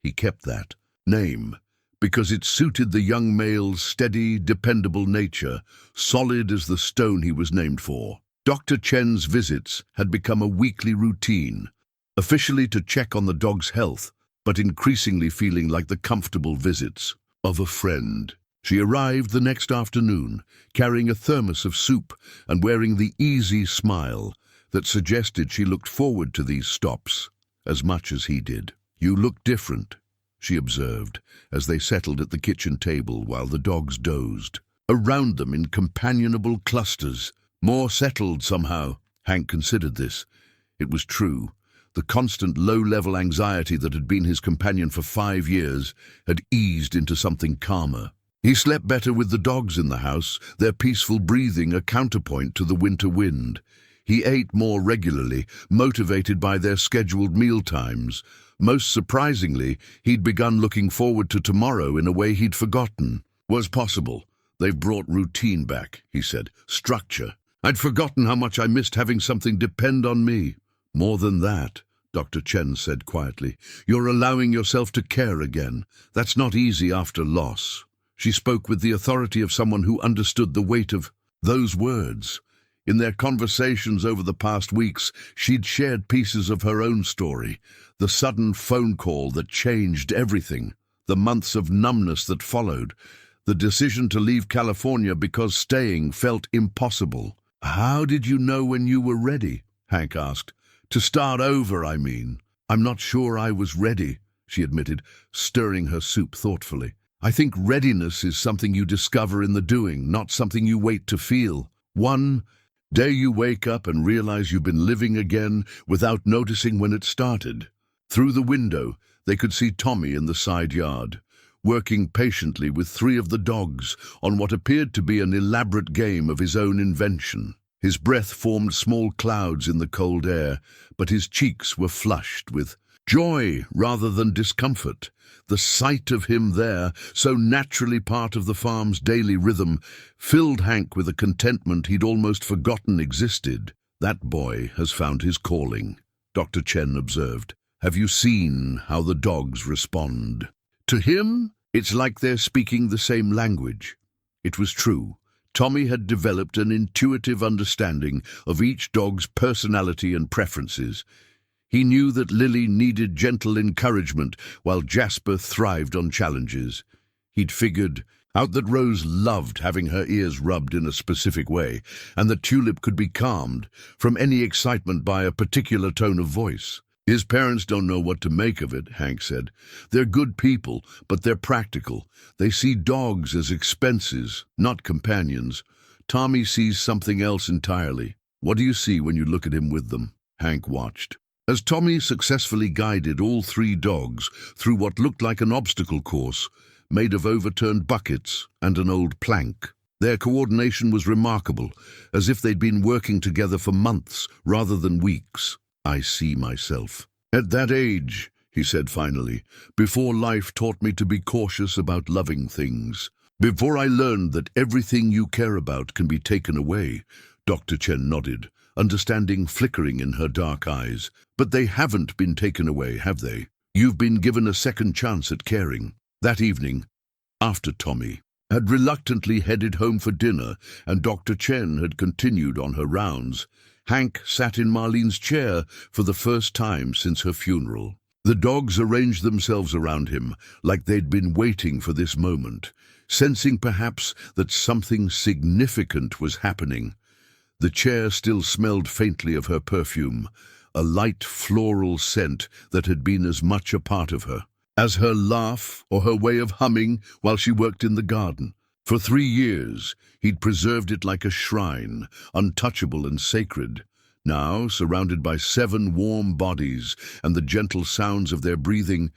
he kept that name because it suited the young male's steady, dependable nature, solid as the stone he was named for. Dr. Chen's visits had become a weekly routine, officially to check on the dog's health, but increasingly feeling like the comfortable visits of a friend. She arrived the next afternoon, carrying a thermos of soup and wearing the easy smile that suggested she looked forward to these stops as much as he did. "You look different," she observed, as they settled at the kitchen table while the dogs dozed. Around them in companionable clusters, more settled somehow. Hank considered this. It was true. The constant low-level anxiety that had been his companion for 5 years had eased into something calmer. He slept better with the dogs in the house, their peaceful breathing a counterpoint to the winter wind. He ate more regularly, motivated by their scheduled mealtimes. Most surprisingly, he'd begun looking forward to tomorrow in a way he'd forgotten. Was possible. "They've brought routine back," he said. "Structure. I'd forgotten how much I missed having something depend on me." "More than that," Dr. Chen said quietly. "You're allowing yourself to care again. That's not easy after loss." She spoke with the authority of someone who understood the weight of those words. In their conversations over the past weeks, she'd shared pieces of her own story. The sudden phone call that changed everything, the months of numbness that followed, the decision to leave California because staying felt impossible. "How did you know when you were ready?" Hank asked. "To start over, I mean." "I'm not sure I was ready," she admitted, stirring her soup thoughtfully. "I think readiness is something you discover in the doing, not something you wait to feel. One day you wake up and realize you've been living again without noticing when it started." Through the window, they could see Tommy in the side yard, working patiently with 3 of the dogs on what appeared to be an elaborate game of his own invention. His breath formed small clouds in the cold air, but his cheeks were flushed with joy rather than discomfort. The sight of him there, so naturally part of the farm's daily rhythm, filled Hank with a contentment he'd almost forgotten existed. "That boy has found his calling," Dr. Chen observed. "Have you seen how the dogs respond? To him, it's like they're speaking the same language." It was true. Tommy had developed an intuitive understanding of each dog's personality and preferences. He knew that Lily needed gentle encouragement while Jasper thrived on challenges. He'd figured out that Rose loved having her ears rubbed in a specific way, and that Tulip could be calmed from any excitement by a particular tone of voice. "His parents don't know what to make of it," Hank said. "They're good people, but they're practical. They see dogs as expenses, not companions. Tommy sees something else entirely." "What do you see when you look at him with them?" Hank watched as Tommy successfully guided all 3 dogs through what looked like an obstacle course made of overturned buckets and an old plank. Their coordination was remarkable, as if they'd been working together for months rather than weeks. "I see myself. At that age," he said finally, "before life taught me to be cautious about loving things. Before I learned that everything you care about can be taken away." Dr. Chen nodded, understanding flickering in her dark eyes. "But they haven't been taken away, have they? You've been given a second chance at caring." That evening, after Tommy had reluctantly headed home for dinner and Dr. Chen had continued on her rounds, Hank sat in Marlene's chair for the first time since her funeral. The dogs arranged themselves around him like they'd been waiting for this moment, sensing perhaps that something significant was happening. The chair still smelled faintly of her perfume, a light floral scent that had been as much a part of her as her laugh or her way of humming while she worked in the garden. For 3 years, he'd preserved it like a shrine, untouchable and sacred. Now, surrounded by 7 warm bodies and the gentle sounds of their breathing,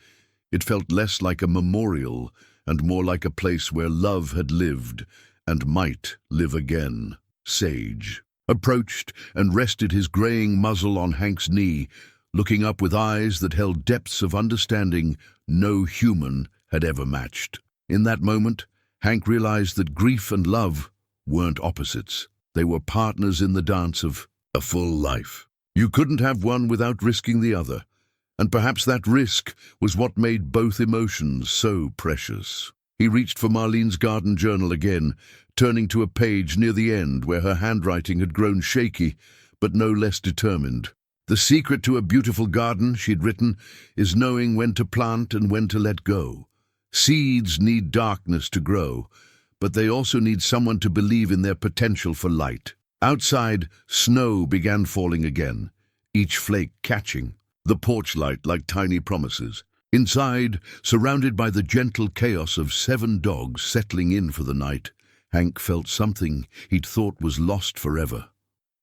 it felt less like a memorial and more like a place where love had lived and might live again. Sage approached and rested his graying muzzle on Hank's knee, looking up with eyes that held depths of understanding no human had ever matched. In that moment, Hank realized that grief and love weren't opposites. They were partners in the dance of a full life. You couldn't have one without risking the other, and perhaps that risk was what made both emotions so precious. He reached for Marlene's garden journal again, turning to a page near the end where her handwriting had grown shaky, but no less determined. The secret to a beautiful garden, she'd written, is knowing when to plant and when to let go. Seeds need darkness to grow, but they also need someone to believe in their potential for light. Outside, snow began falling again, each flake catching the porch light like tiny promises. Inside, surrounded by the gentle chaos of 7 dogs settling in for the night, Hank felt something he'd thought was lost forever.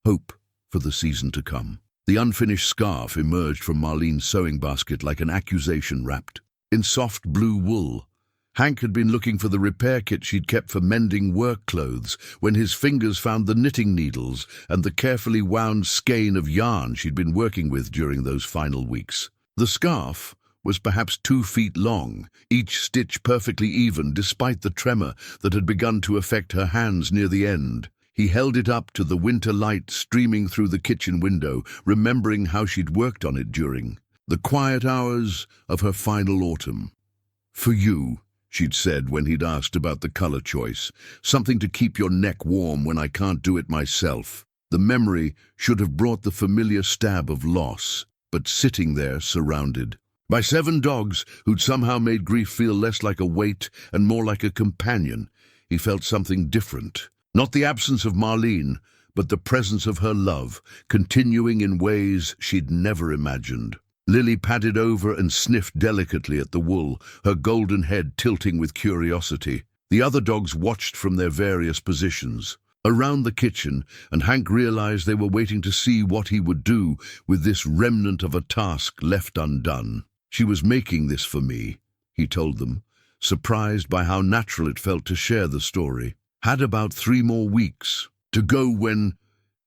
Hope for the season to come. The unfinished scarf emerged from Marlene's sewing basket like an accusation wrapped in soft blue wool. Hank had been looking for the repair kit she'd kept for mending work clothes when his fingers found the knitting needles and the carefully wound skein of yarn she'd been working with during those final weeks. The scarf was perhaps 2 feet long, each stitch perfectly even despite the tremor that had begun to affect her hands near the end. He held it up to the winter light streaming through the kitchen window, remembering how she'd worked on it during the quiet hours of her final autumn. "For you," she'd said when he'd asked about the color choice, "something to keep your neck warm when I can't do it myself." The memory should have brought the familiar stab of loss, but sitting there surrounded by 7 dogs who'd somehow made grief feel less like a weight and more like a companion, he felt something different. Not the absence of Marlene, but the presence of her love, continuing in ways she'd never imagined. Lily padded over and sniffed delicately at the wool, her golden head tilting with curiosity. The other dogs watched from their various positions around the kitchen, and Hank realized they were waiting to see what he would do with this remnant of a task left undone. "She was making this for me," he told them, surprised by how natural it felt to share the story. Had about 3 more weeks to go when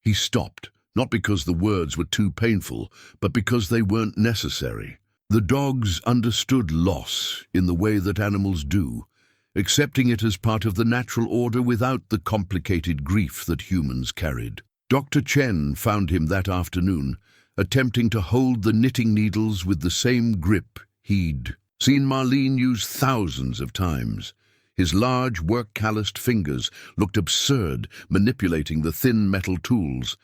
he stopped. Not because the words were too painful, but because they weren't necessary. The dogs understood loss in the way that animals do, accepting it as part of the natural order without the complicated grief that humans carried. Dr. Chen found him that afternoon, attempting to hold the knitting needles with the same grip he'd seen Marlene use thousands of times. His large, work-calloused fingers looked absurd, manipulating the thin metal tools,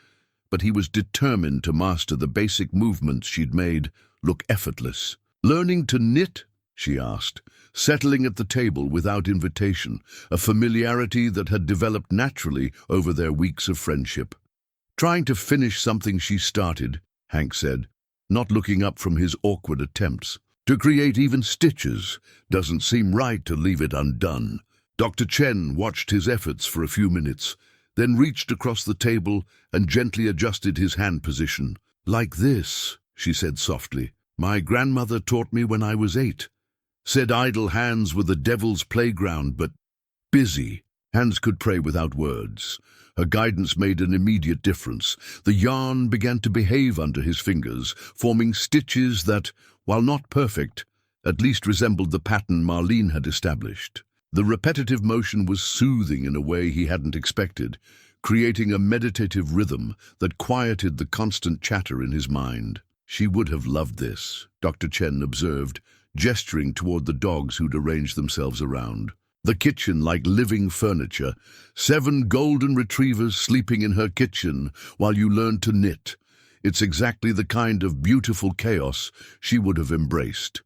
but he was determined to master the basic movements she'd made look effortless. "Learning to knit?" she asked, settling at the table without invitation, a familiarity that had developed naturally over their weeks of friendship. "Trying to finish something she started," Hank said, not looking up from his awkward attempts. "To create even stitches doesn't seem right to leave it undone." Dr. Chen watched his efforts for a few minutes, then reached across the table and gently adjusted his hand position. "Like this," she said softly. "My grandmother taught me when I was 8. Said idle hands were the devil's playground, but busy hands could pray without words." Her guidance made an immediate difference. The yarn began to behave under his fingers, forming stitches that, while not perfect, at least resembled the pattern Marlene had established. The repetitive motion was soothing in a way he hadn't expected, creating a meditative rhythm that quieted the constant chatter in his mind. "She would have loved this," Dr. Chen observed, gesturing toward the dogs who'd arranged themselves around. The kitchen like living furniture, 7 golden retrievers sleeping in her kitchen while you learned to knit. It's exactly the kind of beautiful chaos she would have embraced.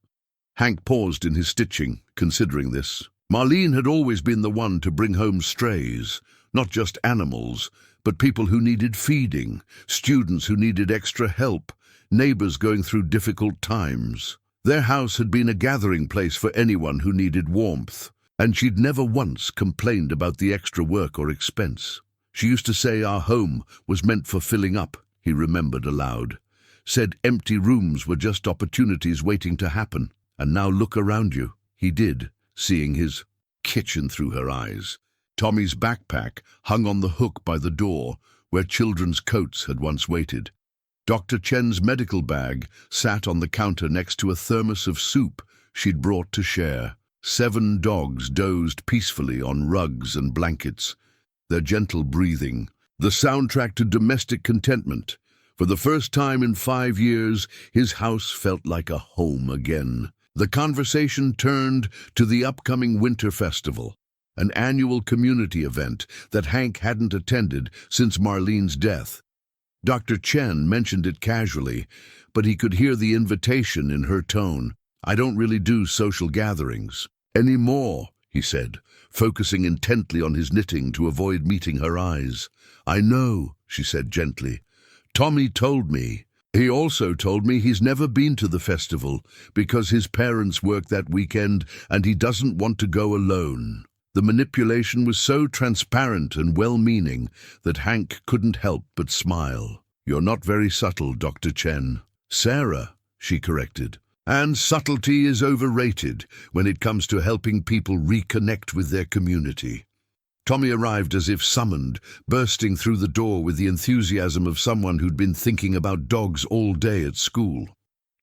Hank paused in his stitching, considering this. Marlene had always been the one to bring home strays, not just animals, but people who needed feeding, students who needed extra help, neighbors going through difficult times. Their house had been a gathering place for anyone who needed warmth, and she'd never once complained about the extra work or expense. She used to say our home was meant for filling up, he remembered aloud. Said empty rooms were just opportunities waiting to happen. And now look around you. He did, seeing his kitchen through her eyes. Tommy's backpack hung on the hook by the door, where children's coats had once waited. Dr. Chen's medical bag sat on the counter next to a thermos of soup she'd brought to share. 7 dogs dozed peacefully on rugs and blankets, their gentle breathing, the soundtrack to domestic contentment. For the first time in 5 years, his house felt like a home again. The conversation turned to the upcoming Winter Festival, an annual community event that Hank hadn't attended since Marlene's death. Dr. Chen mentioned it casually, but he could hear the invitation in her tone. I don't really do social gatherings anymore, he said, focusing intently on his knitting to avoid meeting her eyes. I know, she said gently. Tommy told me. He also told me he's never been to the festival because his parents work that weekend and he doesn't want to go alone. The manipulation was so transparent and well-meaning that Hank couldn't help but smile. You're not very subtle, Dr. Chen. Sarah, she corrected. And subtlety is overrated when it comes to helping people reconnect with their community. Tommy arrived as if summoned, bursting through the door with the enthusiasm of someone who'd been thinking about dogs all day at school.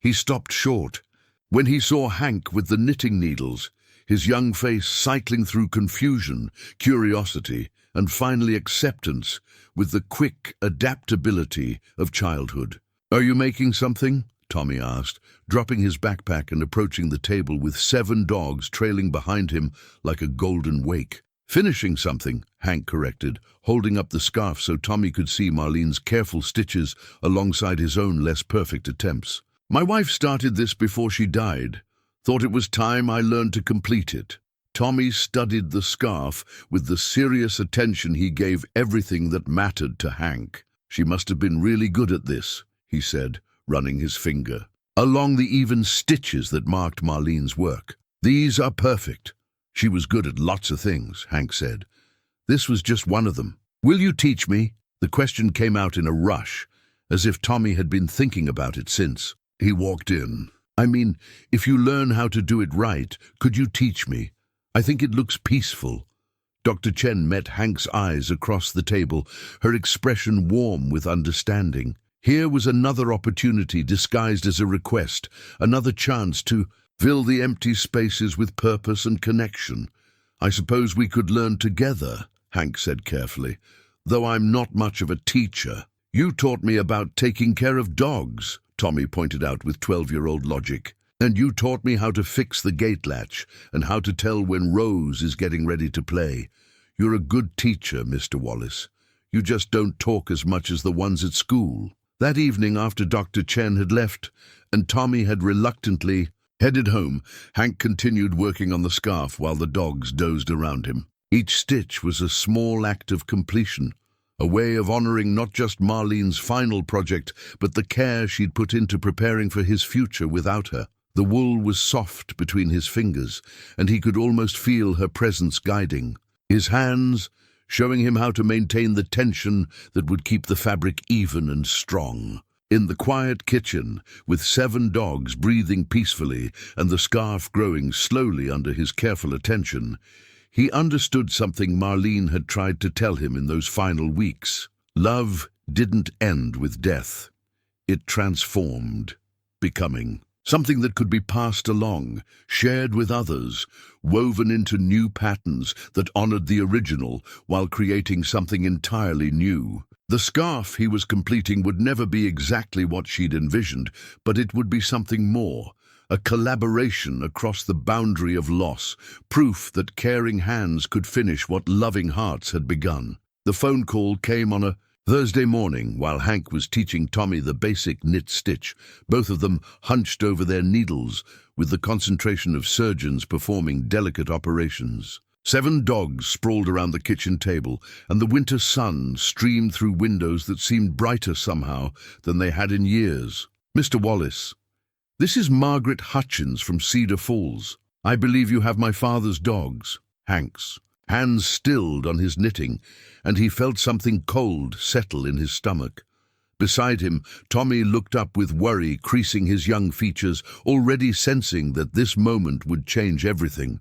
He stopped short. When he saw Hank with the knitting needles, his young face cycling through confusion, curiosity, and finally acceptance with the quick adaptability of childhood. Are you making something? Tommy asked, dropping his backpack and approaching the table with 7 dogs trailing behind him like a golden wake. Finishing something, Hank corrected, holding up the scarf so Tommy could see Marlene's careful stitches alongside his own less perfect attempts. My wife started this before she died. Thought it was time I learned to complete it. Tommy studied the scarf with the serious attention he gave everything that mattered to Hank. She must have been really good at this, he said, running his finger along the even stitches that marked Marlene's work. These are perfect. She was good at lots of things, Hank said. This was just one of them. Will you teach me? The question came out in a rush, as if Tommy had been thinking about it since. He walked in. I mean, if you learn how to do it right, could you teach me? I think it looks peaceful. Dr. Chen met Hank's eyes across the table, her expression warm with understanding. Here was another opportunity disguised as a request, another chance to fill the empty spaces with purpose and connection. I suppose we could learn together, Hank said carefully, though I'm not much of a teacher. You taught me about taking care of dogs, Tommy pointed out with 12-year-old logic. And you taught me how to fix the gate latch and how to tell when Rose is getting ready to play. You're a good teacher, Mr. Wallace. You just don't talk as much as the ones at school. That evening, after Dr. Chen had left and Tommy had reluctantly headed home, Hank continued working on the scarf while the dogs dozed around him. Each stitch was a small act of completion, a way of honoring not just Marlene's final project, but the care she'd put into preparing for his future without her. The wool was soft between his fingers, and he could almost feel her presence guiding. His hands, showing him how to maintain the tension that would keep the fabric even and strong. In the quiet kitchen, with 7 dogs breathing peacefully and the scarf growing slowly under his careful attention, he understood something Marlene had tried to tell him in those final weeks. Love didn't end with death. It transformed, becoming something that could be passed along, shared with others, woven into new patterns that honored the original while creating something entirely new. The scarf he was completing would never be exactly what she'd envisioned, but it would be something more, a collaboration across the boundary of loss, proof that caring hands could finish what loving hearts had begun. The phone call came on a Thursday morning while Hank was teaching Tommy the basic knit stitch, both of them hunched over their needles with the concentration of surgeons performing delicate operations. 7 dogs sprawled around the kitchen table, and the winter sun streamed through windows that seemed brighter somehow than they had in years. Mr. Wallace, this is Margaret Hutchins from Cedar Falls. I believe you have my father's dogs. Hank's hands stilled on his knitting, and he felt something cold settle in his stomach. Beside him, Tommy looked up with worry creasing his young features, already sensing that this moment would change everything.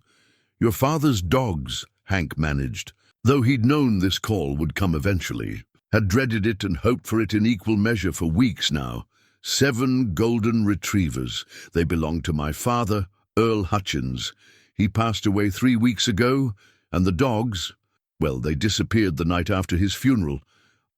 "Your father's dogs," Hank managed, though he'd known this call would come eventually. Had dreaded it and hoped for it in equal measure for weeks now. 7 golden retrievers. They belonged to my father, Earl Hutchins. He passed away 3 weeks ago, and the dogs, well, they disappeared the night after his funeral.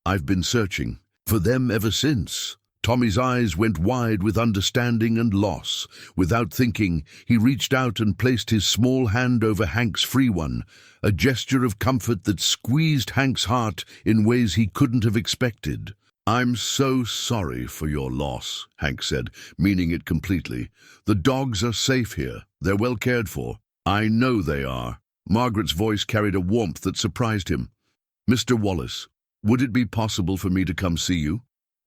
I've been searching for them ever since. Tommy's eyes went wide with understanding and loss. Without thinking, he reached out and placed his small hand over Hank's free one, a gesture of comfort that squeezed Hank's heart in ways he couldn't have expected. "I'm so sorry for your loss," Hank said, meaning it completely. "The dogs are safe here. They're well cared for." "I know they are." Margaret's voice carried a warmth that surprised him. "Mr. Wallace, would it be possible for me to come see you?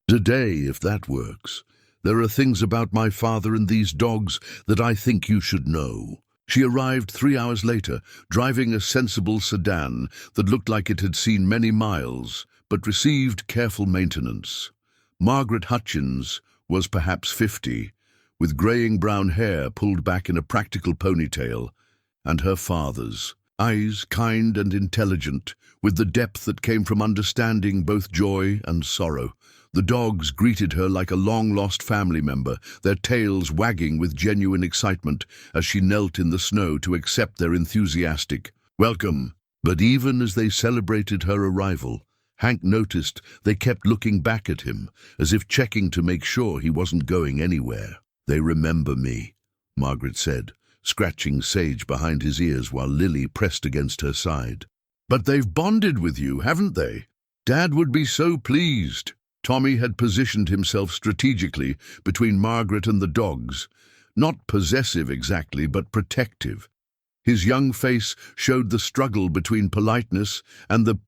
Today, if that works. There are things about my father and these dogs that I think you should know." She arrived 3 hours later, driving a sensible sedan that looked like it had seen many miles, but received careful maintenance. Margaret Hutchins was perhaps 50, with greying brown hair pulled back in a practical ponytail, and her father's eyes, kind and intelligent, with the depth that came from understanding both joy and sorrow. The dogs greeted her like a long-lost family member, their tails wagging with genuine excitement as she knelt in the snow to accept their enthusiastic welcome. But even as they celebrated her arrival, Hank noticed they kept looking back at him, as if checking to make sure he wasn't going anywhere. "They remember me," Margaret said, scratching sage behind his ears while Lily pressed against her side. "But they've bonded with you, haven't they? Dad would be so pleased." Tommy had positioned himself strategically between Margaret and the dogs, not possessive exactly, but protective. His young face showed the struggle between politeness and the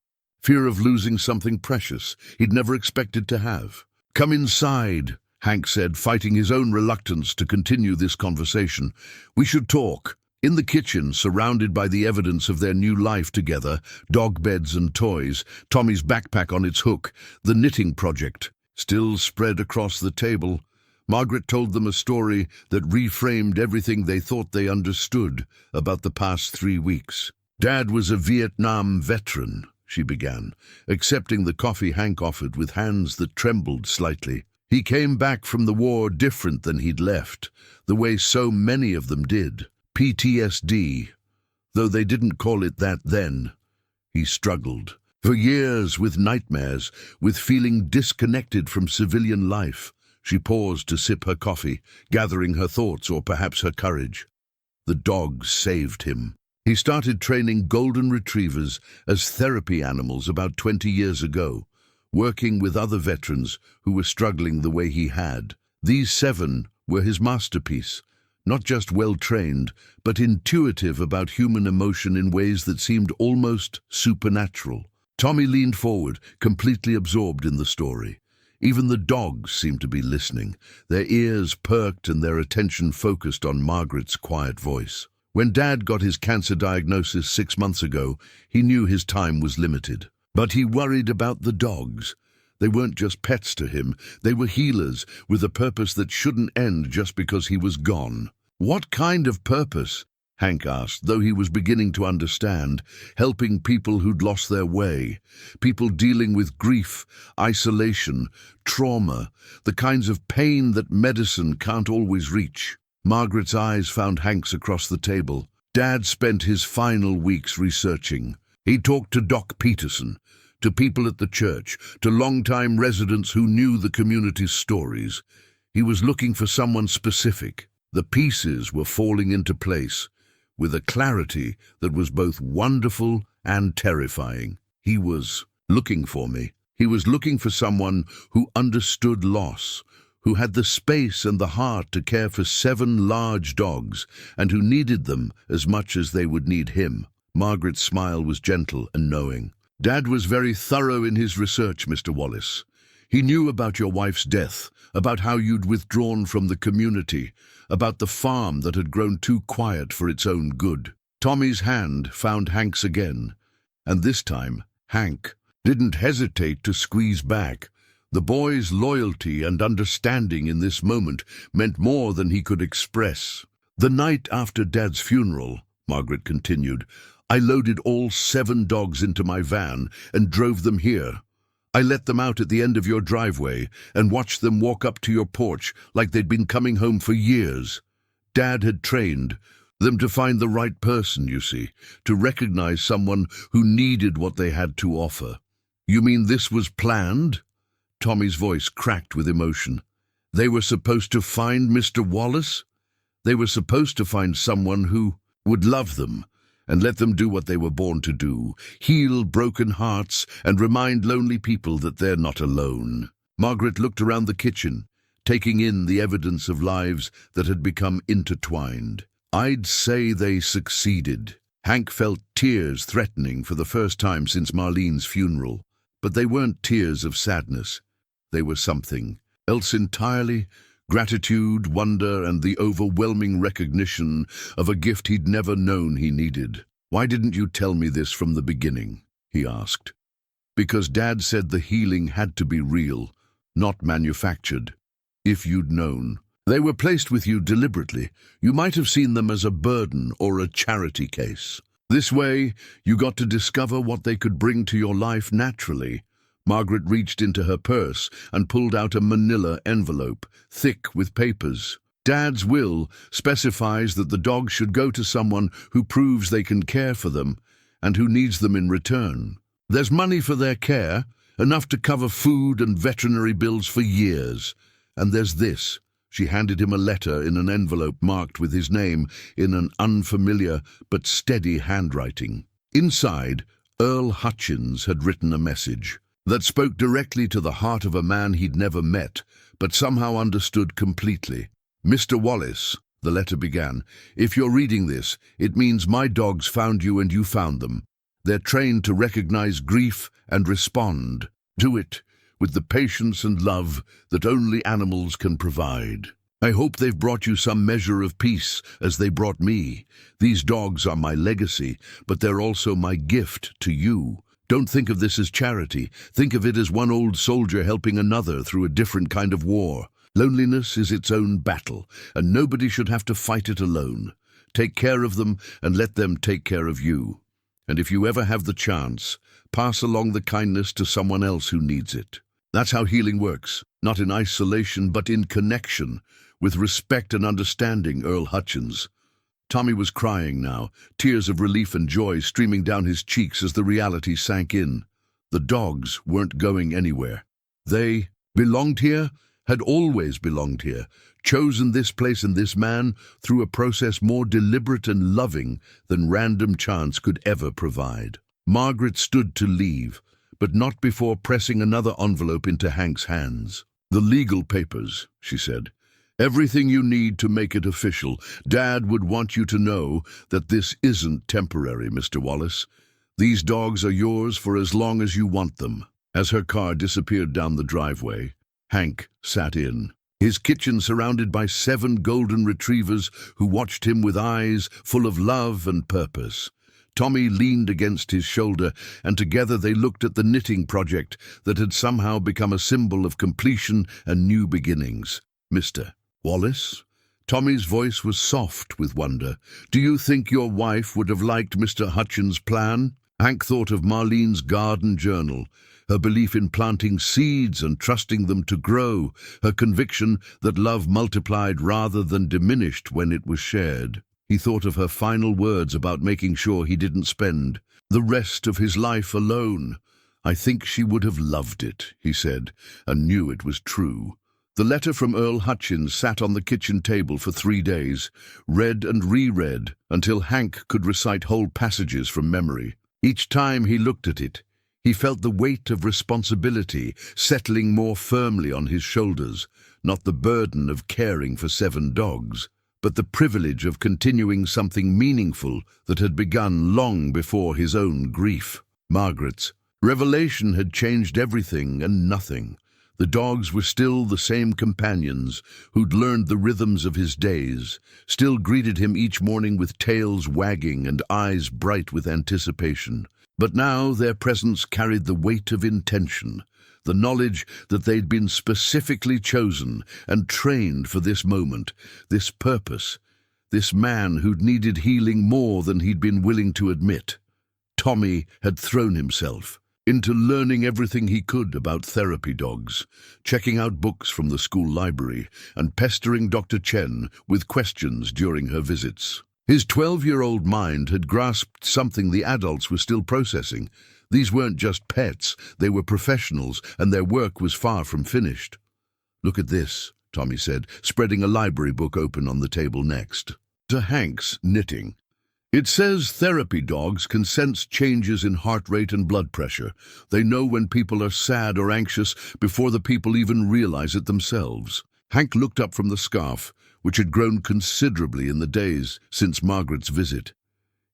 fear of losing something precious he'd never expected to have. "Come inside," Hank said, fighting his own reluctance to continue this conversation. "We should talk." In the kitchen, surrounded by the evidence of their new life together, dog beds and toys, Tommy's backpack on its hook, the knitting project, still spread across the table, Margaret told them a story that reframed everything they thought they understood about the past 3 weeks. "Dad was a Vietnam veteran," she began, accepting the coffee Hank offered with hands that trembled slightly. "He came back from the war different than he'd left, the way so many of them did. PTSD, though they didn't call it that then. He struggled for years with nightmares, with feeling disconnected from civilian life." She paused to sip her coffee, gathering her thoughts or perhaps her courage. "The dogs saved him. He started training golden retrievers as therapy animals about 20 years ago, working with other veterans who were struggling the way he had. These 7 were his masterpiece. Not just well-trained, but intuitive about human emotion in ways that seemed almost supernatural." Tommy leaned forward, completely absorbed in the story. Even the dogs seemed to be listening, their ears perked and their attention focused on Margaret's quiet voice. When Dad got his cancer diagnosis 6 months ago, he knew his time was limited. But he worried about the dogs. They weren't just pets to him, they were healers with a purpose that shouldn't end just because he was gone. "What kind of purpose?" Hank asked, though he was beginning to understand. Helping people who'd lost their way, people dealing with grief, isolation, trauma, the kinds of pain that medicine can't always reach. Margaret's eyes found Hank's across the table. Dad spent his final weeks researching. He talked to Doc Peterson, to people at the church, to longtime residents who knew the community's stories. He was looking for someone specific. The pieces were falling into place, with a clarity that was both wonderful and terrifying. He was looking for me. He was looking for someone who understood loss, who had the space and the heart to care for 7 large dogs, and who needed them as much as they would need him. Margaret's smile was gentle and knowing. "Dad was very thorough in his research, Mr. Wallace. He knew about your wife's death, about how you'd withdrawn from the community, about the farm that had grown too quiet for its own good." Tommy's hand found Hank's again, and this time Hank didn't hesitate to squeeze back. The boy's loyalty and understanding in this moment meant more than he could express. "The night after Dad's funeral," Margaret continued, "I loaded all 7 dogs into my van and drove them here. I let them out at the end of your driveway and watched them walk up to your porch like they'd been coming home for years. Dad had trained them to find the right person, you see, to recognize someone who needed what they had to offer." "You mean this was planned?" Tommy's voice cracked with emotion. "They were supposed to find Mr. Wallace? They were supposed to find someone who would love them and let them do what they were born to do, heal broken hearts and remind lonely people that they're not alone." Margaret looked around the kitchen, taking in the evidence of lives that had become intertwined. "I'd say they succeeded." Hank felt tears threatening for the first time since Marlene's funeral. But they weren't tears of sadness. They were something else entirely: gratitude, wonder, and the overwhelming recognition of a gift he'd never known he needed. "Why didn't you tell me this from the beginning?" he asked. "Because Dad said the healing had to be real, not manufactured. If you'd known. They were placed with you deliberately. You might have seen them as a burden or a charity case. This way, you got to discover what they could bring to your life naturally." Margaret reached into her purse and pulled out a manila envelope, thick with papers. "Dad's will specifies that the dogs should go to someone who proves they can care for them and who needs them in return. There's money for their care, enough to cover food and veterinary bills for years. And there's this." She handed him a letter in an envelope marked with his name in an unfamiliar but steady handwriting. Inside, Earl Hutchins had written a message that spoke directly to the heart of a man he'd never met, but somehow understood completely. "Mr. Wallace," the letter began, "if you're reading this, it means my dogs found you and you found them. They're trained to recognize grief and respond. Do it with the patience and love that only animals can provide. I hope they've brought you some measure of peace, as they brought me. These dogs are my legacy, but they're also my gift to you. Don't think of this as charity. Think of it as one old soldier helping another through a different kind of war. Loneliness is its own battle, and nobody should have to fight it alone. Take care of them and let them take care of you. And if you ever have the chance, pass along the kindness to someone else who needs it." That's how healing works, not in isolation, but in connection, with respect and understanding, Earl Hutchins. Tommy was crying now, tears of relief and joy streaming down his cheeks as the reality sank in. The dogs weren't going anywhere. They belonged here, had always belonged here, chosen this place and this man through a process more deliberate and loving than random chance could ever provide. Margaret stood to leave, but not before pressing another envelope into Hank's hands. "The legal papers," she said. "Everything you need to make it official. Dad would want you to know that this isn't temporary, Mr. Wallace. These dogs are yours for as long as you want them." As her car disappeared down the driveway, Hank sat in, his kitchen surrounded by 7 golden retrievers who watched him with eyes full of love and purpose. Tommy leaned against his shoulder, and together they looked at the knitting project that had somehow become a symbol of completion and new beginnings. "Mr. Wallace?" Tommy's voice was soft with wonder. "Do you think your wife would have liked Mr. Hutchins' plan?" Hank thought of Marlene's garden journal, her belief in planting seeds and trusting them to grow, her conviction that love multiplied rather than diminished when it was shared. He thought of her final words about making sure he didn't spend the rest of his life alone. "I think she would have loved it," he said, and knew it was true. The letter from Earl Hutchins sat on the kitchen table for 3 days, read and reread, until Hank could recite whole passages from memory. Each time he looked at it, he felt the weight of responsibility settling more firmly on his shoulders, not the burden of caring for 7 dogs, but the privilege of continuing something meaningful that had begun long before his own grief. Margaret's revelation had changed everything and nothing. The dogs were still the same companions who'd learned the rhythms of his days, still greeted him each morning with tails wagging and eyes bright with anticipation. But now their presence carried the weight of intention. the knowledge that they'd been specifically chosen and trained for this moment, this purpose, this man who'd needed healing more than he'd been willing to admit. Tommy had thrown himself into learning everything he could about therapy dogs, checking out books from the school library, and pestering Dr. Chen with questions during her visits. His 12-year-old mind had grasped something the adults were still processing. These weren't just pets, they were professionals, and their work was far from finished. "Look at this," Tommy said, spreading a library book open on the table next to Hank's knitting. "It says therapy dogs can sense changes in heart rate and blood pressure. They know when people are sad or anxious before the people even realize it themselves." Hank looked up from the scarf, which had grown considerably in the days since Margaret's visit.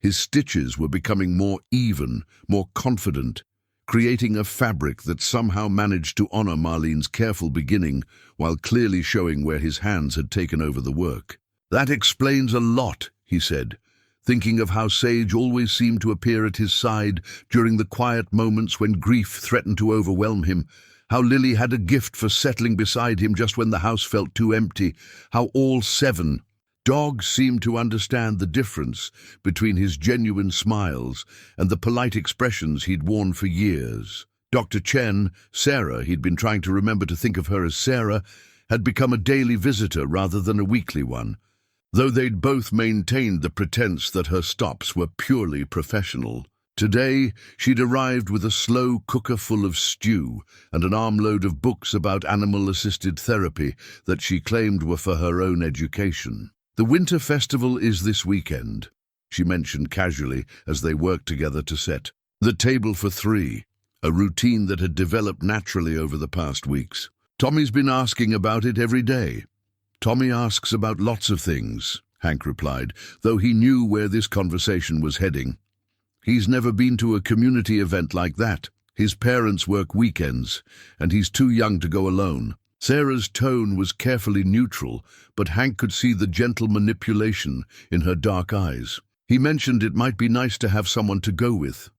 His stitches were becoming more even, more confident, creating a fabric that somehow managed to honor Marlene's careful beginning while clearly showing where his hands had taken over the work. "That explains a lot," he said, thinking of how Sage always seemed to appear at his side during the quiet moments when grief threatened to overwhelm him, how Lily had a gift for settling beside him just when the house felt too empty, how all 7 dogs seemed to understand the difference between his genuine smiles and the polite expressions he'd worn for years. Dr. Chen, Sarah, he'd been trying to remember to think of her as Sarah, had become a daily visitor rather than a weekly one, though they'd both maintained the pretense that her stops were purely professional. Today, she'd arrived with a slow cooker full of stew and an armload of books about animal-assisted therapy that she claimed were for her own education. "The winter festival is this weekend," she mentioned casually as they worked together to set the table for 3, a routine that had developed naturally over the past weeks. "Tommy's been asking about it every day." "Tommy asks about lots of things," Hank replied, though he knew where this conversation was heading. "He's never been to a community event like that. His parents work weekends, and he's too young to go alone." Sarah's tone was carefully neutral, but Hank could see the gentle manipulation in her dark eyes. He mentioned it might be nice to have someone to go with.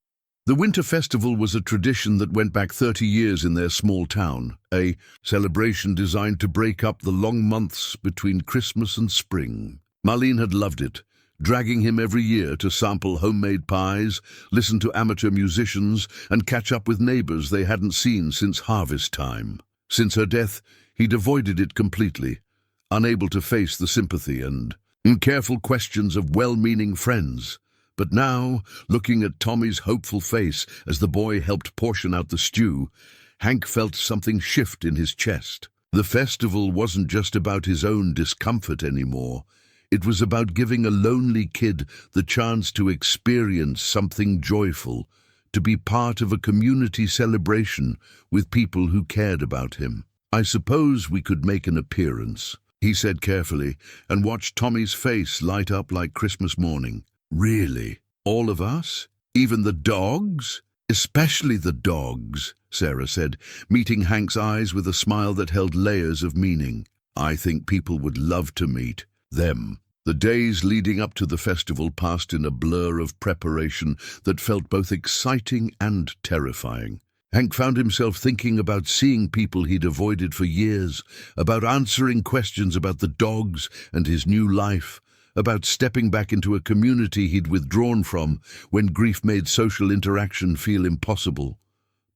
The winter festival was a tradition that went back 30 years in their small town, a celebration designed to break up the long months between Christmas and spring. Marlene had loved it, dragging him every year to sample homemade pies, listen to amateur musicians, and catch up with neighbors they hadn't seen since harvest time. Since her death, he'd avoided it completely, unable to face the sympathy and careful questions of well-meaning friends. But now, looking at Tommy's hopeful face as the boy helped portion out the stew, Hank felt something shift in his chest. The festival wasn't just about his own discomfort anymore. It was about giving a lonely kid the chance to experience something joyful, to be part of a community celebration with people who cared about him. "I suppose we could make an appearance," he said carefully, and watched Tommy's face light up like Christmas morning. "Really? All of us? Even the dogs?" "Especially the dogs," Sarah said, meeting Hank's eyes with a smile that held layers of meaning. "I think people would love to meet them." The days leading up to the festival passed in a blur of preparation that felt both exciting and terrifying. Hank found himself thinking about seeing people he'd avoided for years, about answering questions about the dogs and his new life, about stepping back into a community he'd withdrawn from when grief made social interaction feel impossible.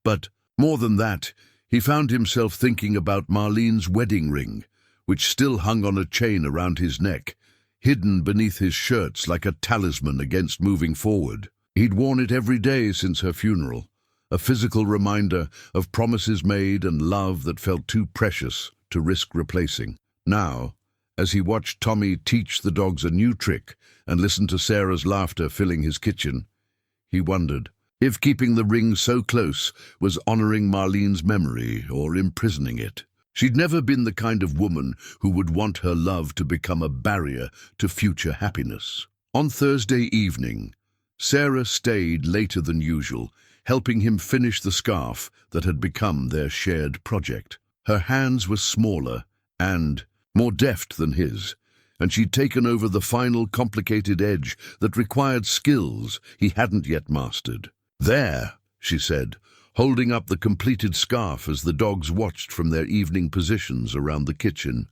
But more than that, he found himself thinking about Marlene's wedding ring, which still hung on a chain around his neck, hidden beneath his shirts like a talisman against moving forward. He'd worn it every day since her funeral, a physical reminder of promises made and love that felt too precious to risk replacing. Now, as he watched Tommy teach the dogs a new trick and listened to Sarah's laughter filling his kitchen, he wondered if keeping the ring so close was honoring Marlene's memory or imprisoning it. She'd never been the kind of woman who would want her love to become a barrier to future happiness. On Thursday evening, Sarah stayed later than usual, helping him finish the scarf that had become their shared project. Her hands were smaller and more deft than his, and she'd taken over the final complicated edge that required skills he hadn't yet mastered. "There," she said, holding up the completed scarf as the dogs watched from their evening positions around the kitchen.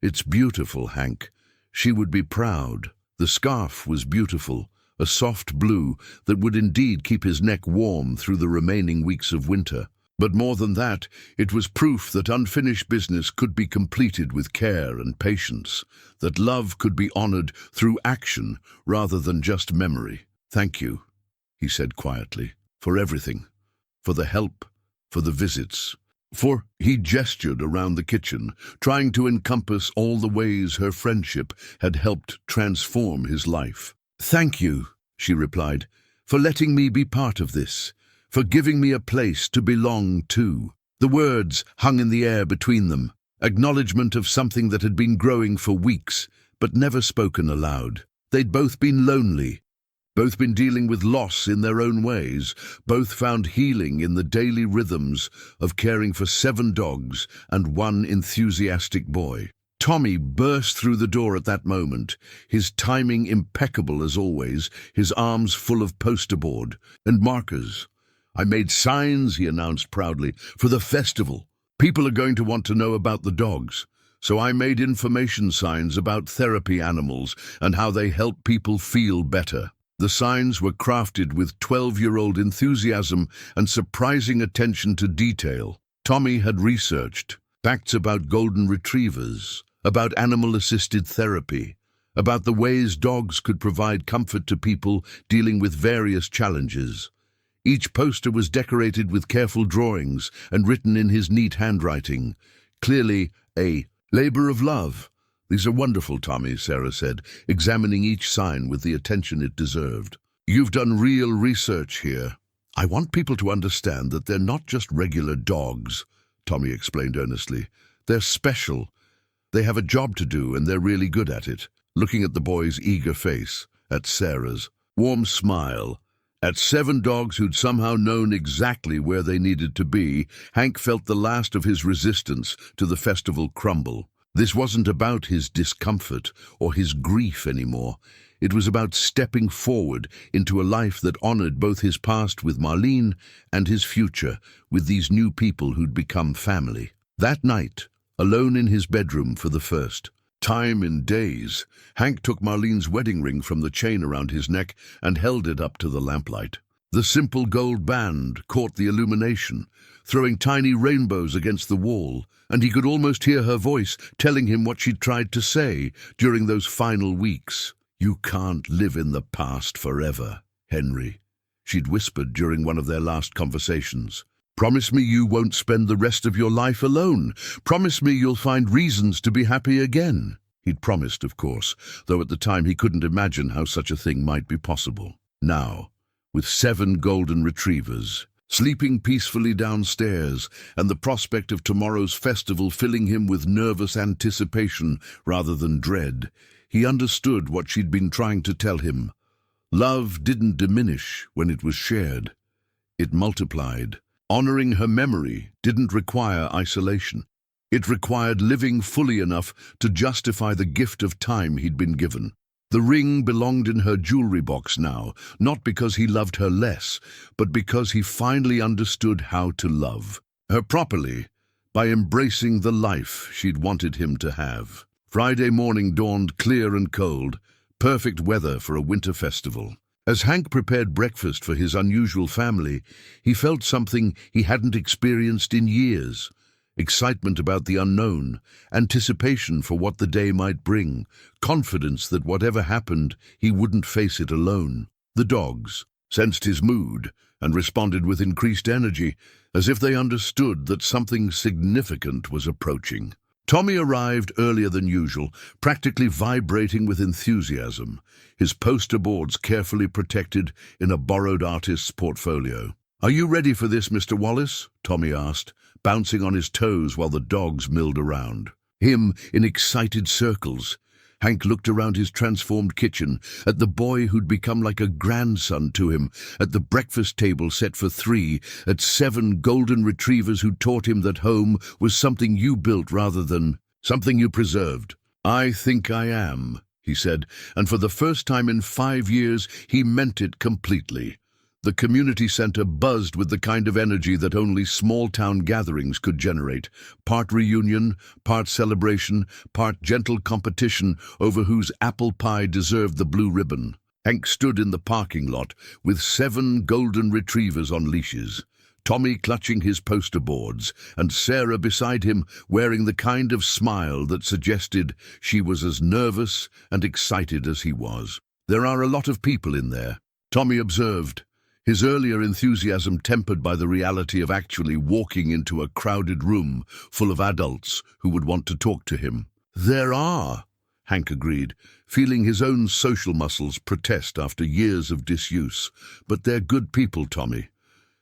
"It's beautiful, Hank. She would be proud." The scarf was beautiful, a soft blue that would indeed keep his neck warm through the remaining weeks of winter. But more than that, it was proof that unfinished business could be completed with care and patience, that love could be honored through action rather than just memory. "Thank you," he said quietly, "for everything, for the help, for the visits, for—" He gestured around the kitchen, trying to encompass all the ways her friendship had helped transform his life. "Thank you," she replied, "for letting me be part of this, for giving me a place to belong to." The words hung in the air between them, acknowledgement of something that had been growing for weeks, but never spoken aloud. They'd both been lonely, both been dealing with loss in their own ways, both found healing in the daily rhythms of caring for 7 dogs and 1 enthusiastic boy. Tommy burst through the door at that moment, his timing impeccable as always, his arms full of poster board and markers. "I made signs," he announced proudly, "for the festival. People are going to want to know about the dogs. So I made information signs about therapy animals and how they help people feel better." The signs were crafted with 12-year-old enthusiasm and surprising attention to detail. Tommy had researched facts about golden retrievers, about animal-assisted therapy, about the ways dogs could provide comfort to people dealing with various challenges. Each poster was decorated with careful drawings and written in his neat handwriting. Clearly a labor of love. "These are wonderful, Tommy," Sarah said, examining each sign with the attention it deserved. "You've done real research here." "I want people to understand that they're not just regular dogs," Tommy explained earnestly. "They're special. They have a job to do, and they're really good at it." Looking at the boy's eager face, at Sarah's warm smile, at 7 dogs who'd somehow known exactly where they needed to be, Hank felt the last of his resistance to the festival crumble. This wasn't about his discomfort or his grief anymore. It was about stepping forward into a life that honored both his past with Marlene and his future with these new people who'd become family. That night, alone in his bedroom for the first time in days, Hank took Marlene's wedding ring from the chain around his neck and held it up to the lamplight. The simple gold band caught the illumination, throwing tiny rainbows against the wall, and he could almost hear her voice telling him what she'd tried to say during those final weeks. "You can't live in the past forever, Henry," she'd whispered during one of their last conversations. "Promise me you won't spend the rest of your life alone. Promise me you'll find reasons to be happy again." He'd promised, of course, though at the time he couldn't imagine how such a thing might be possible. Now, with 7 golden retrievers, sleeping peacefully downstairs, and the prospect of tomorrow's festival filling him with nervous anticipation rather than dread, he understood what she'd been trying to tell him. Love didn't diminish when it was shared. It multiplied. Honoring her memory didn't require isolation. It required living fully enough to justify the gift of time he'd been given. The ring belonged in her jewelry box now, not because he loved her less, but because he finally understood how to love her properly, by embracing the life she'd wanted him to have. Friday morning dawned clear and cold, perfect weather for a winter festival. As Hank prepared breakfast for his unusual family, he felt something he hadn't experienced in years. Excitement about the unknown, anticipation for what the day might bring, confidence that whatever happened, he wouldn't face it alone. The dogs sensed his mood and responded with increased energy, as if they understood that something significant was approaching. Tommy arrived earlier than usual, practically vibrating with enthusiasm, his poster boards carefully protected in a borrowed artist's portfolio. "Are you ready for this, Mr. Wallace?" Tommy asked, bouncing on his toes while the dogs milled around him in excited circles. Hank looked around his transformed kitchen, at the boy who'd become like a grandson to him, at the breakfast table set for 3, at 7 golden retrievers who taught him that home was something you built rather than something you preserved. "I think I am," he said, and for the first time in 5 years he meant it completely. The community center buzzed with the kind of energy that only small-town gatherings could generate. Part reunion, part celebration, part gentle competition over whose apple pie deserved the blue ribbon. Hank stood in the parking lot with 7 golden retrievers on leashes, Tommy clutching his poster boards, and Sarah beside him wearing the kind of smile that suggested she was as nervous and excited as he was. "There are a lot of people in there," Tommy observed, his earlier enthusiasm tempered by the reality of actually walking into a crowded room full of adults who would want to talk to him. "There are," Hank agreed, feeling his own social muscles protest after years of disuse. "But they're good people, Tommy.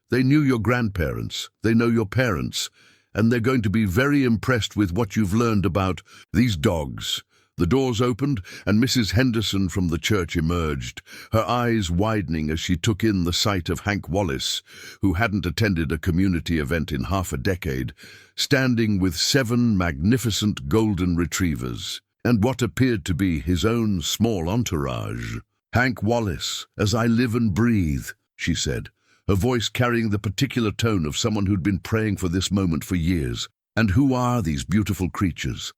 They knew your grandparents, they know your parents, and they're going to be very impressed with what you've learned about these dogs." The doors opened, and Mrs. Henderson from the church emerged, her eyes widening as she took in the sight of Hank Wallace, who hadn't attended a community event in half a decade, standing with 7 magnificent golden retrievers, and what appeared to be his own small entourage. "Hank Wallace, as I live and breathe," she said, her voice carrying the particular tone of someone who'd been praying for this moment for years. "And who are these beautiful creatures?"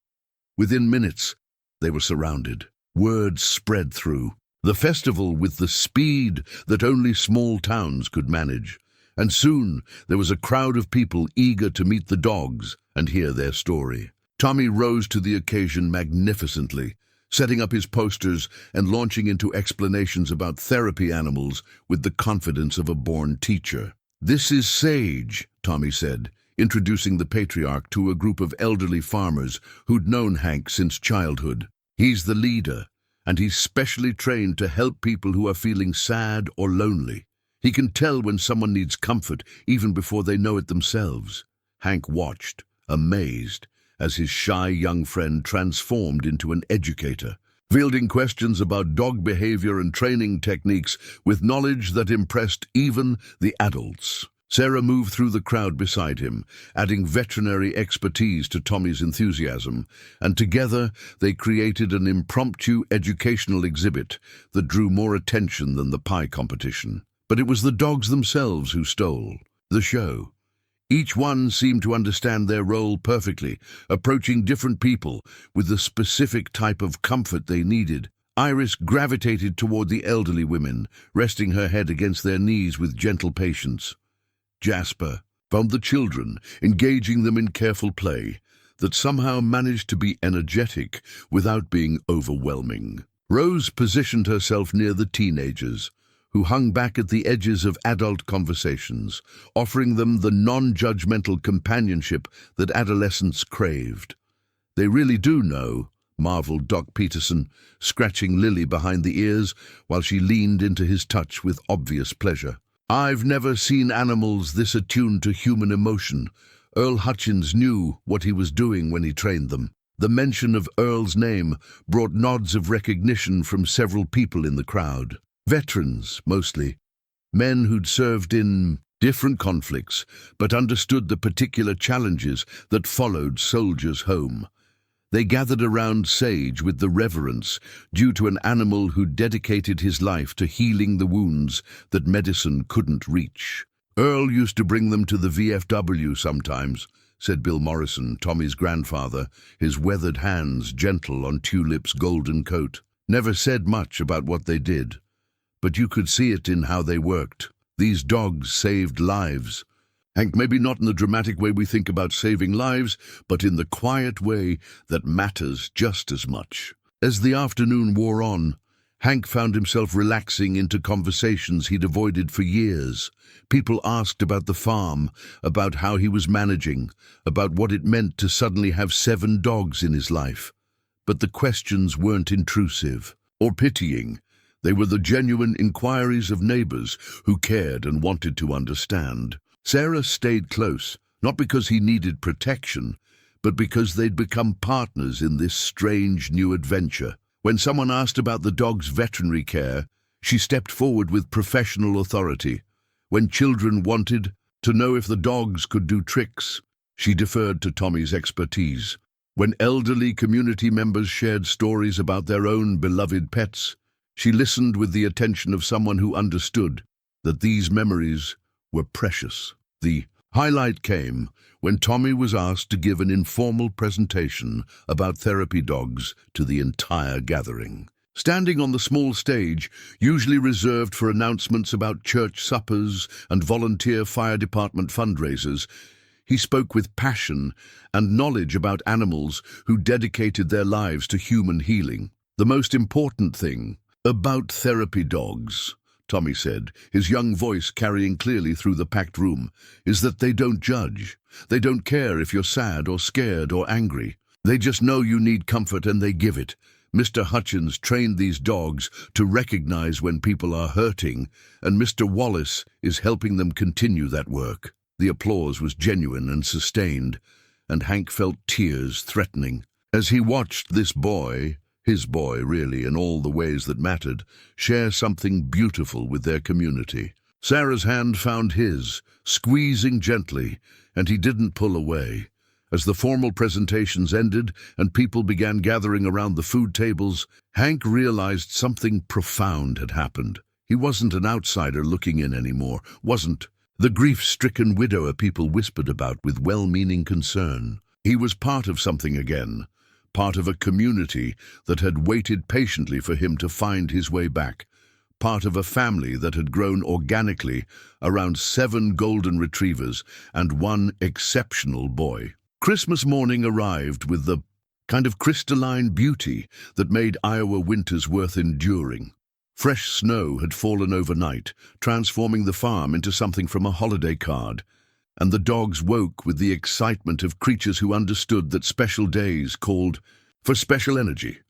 Within minutes, they were surrounded. Words spread through. The festival with the speed that only small towns could manage. And soon there was a crowd of people eager to meet the dogs and hear their story. Tommy rose to the occasion magnificently, setting up his posters and launching into explanations about therapy animals with the confidence of a born teacher. "This is Sage," Tommy said, introducing the patriarch to a group of elderly farmers who'd known Hank since childhood. "He's the leader, and he's specially trained to help people who are feeling sad or lonely. He can tell when someone needs comfort even before they know it themselves." Hank watched, amazed, as his shy young friend transformed into an educator, fielding questions about dog behavior and training techniques with knowledge that impressed even the adults. Sarah moved through the crowd beside him, adding veterinary expertise to Tommy's enthusiasm, and together they created an impromptu educational exhibit that drew more attention than the pie competition. But it was the dogs themselves who stole the show. Each one seemed to understand their role perfectly, approaching different people with the specific type of comfort they needed. Iris gravitated toward the elderly women, resting her head against their knees with gentle patience. Jasper found the children, engaging them in careful play that somehow managed to be energetic without being overwhelming. Rose positioned herself near the teenagers, who hung back at the edges of adult conversations, offering them the non-judgmental companionship that adolescents craved. "They really do know," marveled Doc Peterson, scratching Lily behind the ears while she leaned into his touch with obvious pleasure. "I've never seen animals this attuned to human emotion." Earl Hutchins knew what he was doing when he trained them. The mention of Earl's name brought nods of recognition from several people in the crowd. Veterans, mostly. Men who'd served in different conflicts, but understood the particular challenges that followed soldiers home. They gathered around Sage with the reverence due to an animal who dedicated his life to healing the wounds that medicine couldn't reach. "Earl used to bring them to the VFW sometimes," said Bill Morrison, Tommy's grandfather, his weathered hands gentle on Tulip's golden coat. "Never said much about what they did, but you could see it in how they worked. These dogs saved lives. Hank, maybe not in the dramatic way we think about saving lives, but in the quiet way that matters just as much." As the afternoon wore on, Hank found himself relaxing into conversations he'd avoided for years. People asked about the farm, about how he was managing, about what it meant to suddenly have 7 dogs in his life. But the questions weren't intrusive or pitying. They were the genuine inquiries of neighbors who cared and wanted to understand. Sarah stayed close, not because he needed protection, but because they'd become partners in this strange new adventure. When someone asked about the dog's veterinary care, she stepped forward with professional authority. When children wanted to know if the dogs could do tricks, she deferred to Tommy's expertise. When elderly community members shared stories about their own beloved pets, she listened with the attention of someone who understood. that these memories were precious. The highlight came when Tommy was asked to give an informal presentation about therapy dogs to the entire gathering. Standing on the small stage, usually reserved for announcements about church suppers and volunteer fire department fundraisers, he spoke with passion and knowledge about animals who dedicated their lives to human healing. The most important thing about therapy dogs, Tommy said, his young voice carrying clearly through the packed room, is that they don't judge. They don't care if you're sad or scared or angry. They just know you need comfort and they give it. Mr. Hutchins trained these dogs to recognize when people are hurting, and Mr. Wallace is helping them continue that work. The applause was genuine and sustained, and Hank felt tears threatening as he watched this boy, his boy really, in all the ways that mattered, share something beautiful with their community. Sarah's hand found his, squeezing gently, and he didn't pull away. As the formal presentations ended and people began gathering around the food tables, Hank realized something profound had happened. He wasn't an outsider looking in anymore, wasn't the grief-stricken widower people whispered about with well-meaning concern. He was part of something again, part of a community that had waited patiently for him to find his way back, part of a family that had grown organically around 7 golden retrievers and 1 exceptional boy. Christmas morning arrived with the kind of crystalline beauty that made Iowa winters worth enduring. Fresh snow had fallen overnight, transforming the farm into something from a holiday card, and the dogs woke with the excitement of creatures who understood that special days called for special energy.